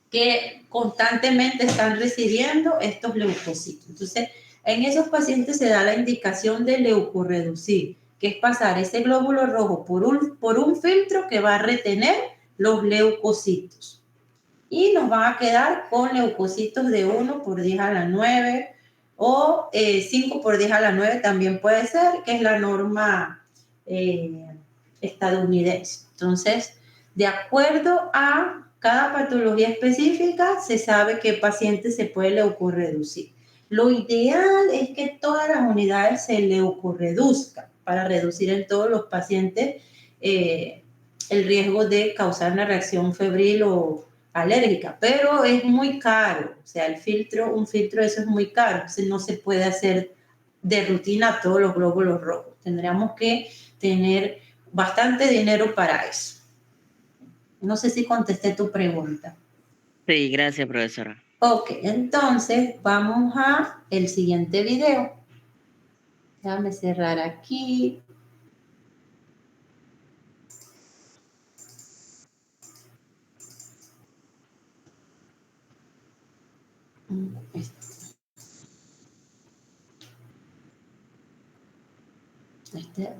A: que constantemente están recibiendo estos leucocitos. Entonces, en esos pacientes se da la indicación de leucorreducir, que es pasar ese glóbulo rojo por un filtro que va a retener los leucocitos. Y nos van a quedar con leucocitos de 1 por 10 a la 9 o 5 por 10 a la 9 también puede ser, que es la norma estadounidense. Entonces, de acuerdo a cada patología específica, se sabe qué paciente se puede leucorreducir. Lo ideal es que todas las unidades se leucorreduzcan para reducir en todos los pacientes el riesgo de causar una reacción febril o alérgica, pero es muy caro. O sea, un filtro de eso es muy caro, entonces no se puede hacer de rutina todos los glóbulos rojos. Tendríamos que tener bastante dinero para eso. No sé si contesté tu pregunta.
C: Sí, gracias, profesora.
A: Ok, entonces vamos a el siguiente video. Déjame cerrar aquí. Este,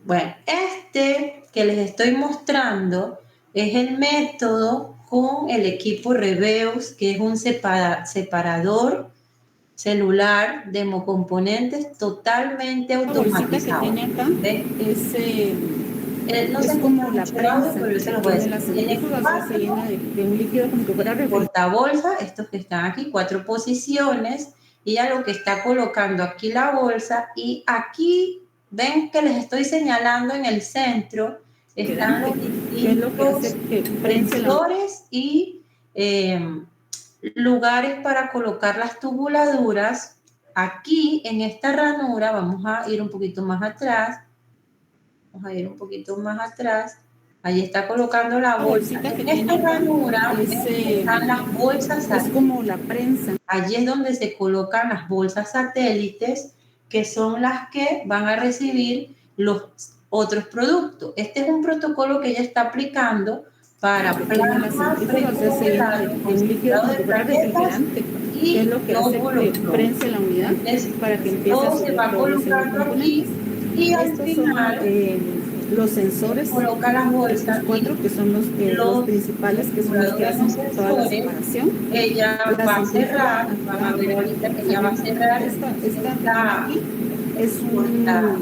A: bueno, este que les estoy mostrando es el método con el equipo Rebeus, que es un separador celular de hemocomponentes totalmente
B: La bolsita que
A: automatizado.
B: tiene acá
A: ¿Ven? No
B: es
A: se
B: como
A: escucha
B: la
A: mucho el audio,
B: prensa
A: pero yo
B: que
A: se lo voy a
B: tiene
A: decir.
B: la
A: Tiene
B: centrífuga, o sea, se llena de un líquido como que fuera refresco.
A: portabolsa, estos que están aquí, 4 posiciones, y ya lo que está colocando aquí la bolsa, y aquí ven que les estoy señalando en el centro, están los
B: ¿Qué es lo que hace
A: distintos
B: que prense la
A: sensores y lugares para colocar las tubuladuras. Aquí en esta ranura, vamos a ir un poquito más atrás, ahí está colocando la bolsa.
B: bolsita que
A: En
B: tiene
A: esta
B: acá
A: ranura están las bolsas
B: es
A: satélites.
B: como la prensa?
A: Allí es donde se colocan las bolsas satélites, que son las que van a recibir los otros productos. Este es un protocolo que ella está aplicando para plasma,
B: de un líquido como que fuera refrigerante, que es lo que hace que prense la unidad para que empiece a
A: todo se
B: subir
A: va
B: todos los
A: colocando aquí
B: componentes.
A: y al
B: Estos
A: final
B: son los sensores,
A: coloca las
B: estos
A: bolsas
B: 4 que son los principales, que son los que hacen toda la separación.
A: ella
B: La
A: va a
B: centrífuga
A: cerrar, van a ver ahorita que ella va a cerrar
B: esta
A: esta
B: aquí es una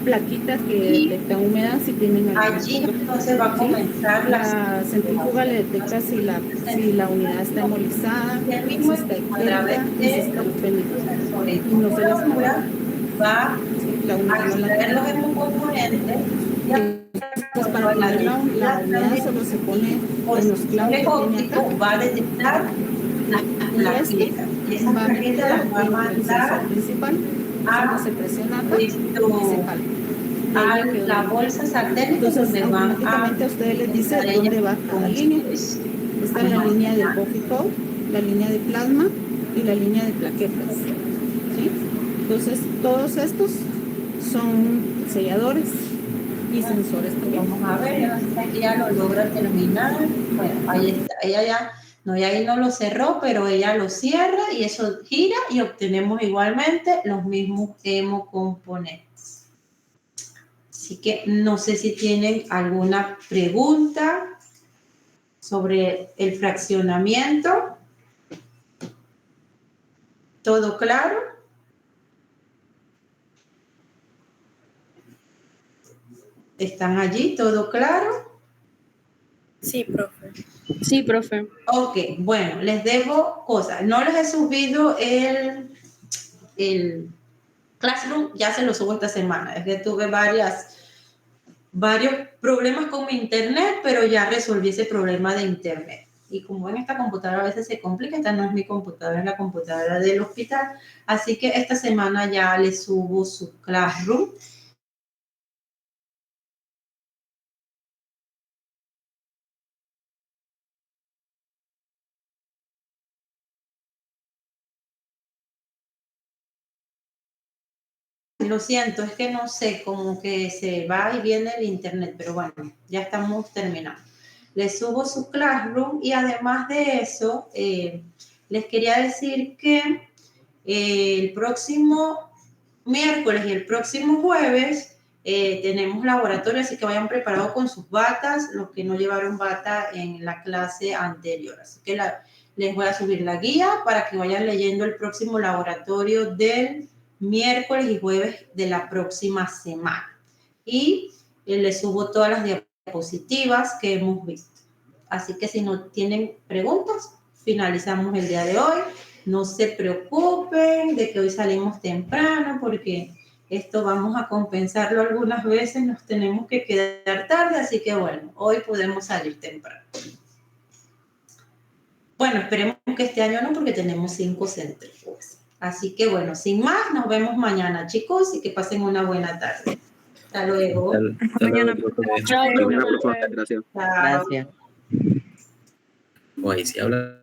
B: plaquita que
A: y
B: detecta humedad si tienen alguna
A: allí
B: fuga.
A: entonces va a comenzar
B: La centrífuga le detecta si la unidad está hemolizada,
A: el
B: si
A: mismo
B: está
A: equipo a través
B: histérica y si
A: de
B: está
A: los
B: penetrada.
A: sensores
B: Y no se les mueve.
A: va
B: La unidad
A: a
B: no la
A: extraer los hemocomponentes y
B: pues para poner la unidad solo se pone en los clavos que tiene acá.
A: va a detectar las plaquetas. Y esas
B: Va a meter
A: plaquetas las va a
B: el sensor
A: mandar
B: principal, solo se presiona acá y se calma.
A: a la bolsa satélite.
B: Entonces
A: donde van
B: automáticamente a ustedes les dice
A: estar
B: dónde
A: ellas
B: va cada línea. Esta es la línea del Bofficol, la línea de plasma y la línea de plaquetas. ¿Sí? Entonces todos estos son selladores y sensores también.
A: Vamos a ver, no sé si aquí ya lo logra terminar. Bueno, ahí está. Ella ya, no, y ahí no lo cerró, pero ella lo cierra y eso gira y obtenemos igualmente los mismos hemocomponentes. Así que no sé si tienen alguna pregunta sobre el fraccionamiento. ¿Todo claro? ¿Están allí? ¿Todo claro?
E: Sí, profe.
C: Sí, profe.
A: Ok, bueno, les debo cosas. No les he subido el Classroom, ya se lo subo esta semana. Es que tuve varios problemas con mi internet, pero ya resolví ese problema de internet. Y como en esta computadora a veces se complica, esta no es mi computadora, es la computadora del hospital. Así que esta semana ya les subo su Classroom. Lo siento, es que no sé, como que se va y viene el internet, pero bueno, ya estamos terminando. Les subo su Classroom y además de eso, les quería decir que el próximo miércoles y el próximo jueves tenemos laboratorio, así que vayan preparados con sus batas, los que no llevaron bata en la clase anterior. Así que les voy a subir la guía para que vayan leyendo el próximo laboratorio del miércoles y jueves de la próxima semana. Y les subo todas las diapositivas que hemos visto. Así que si no tienen preguntas, finalizamos el día de hoy. No se preocupen de que hoy salimos temprano porque esto vamos a compensarlo algunas veces, nos tenemos que quedar tarde, así que bueno, hoy podemos salir temprano. Bueno, esperemos que este año no porque tenemos 5 centrífugas. Así que bueno, sin más, nos vemos mañana, chicos, y que pasen una buena tarde. Hasta luego.
F: Hasta mañana.
C: Chao, profe.
F: Gracias.
A: Chao.
G: Gracias.
D: O ahí sí habla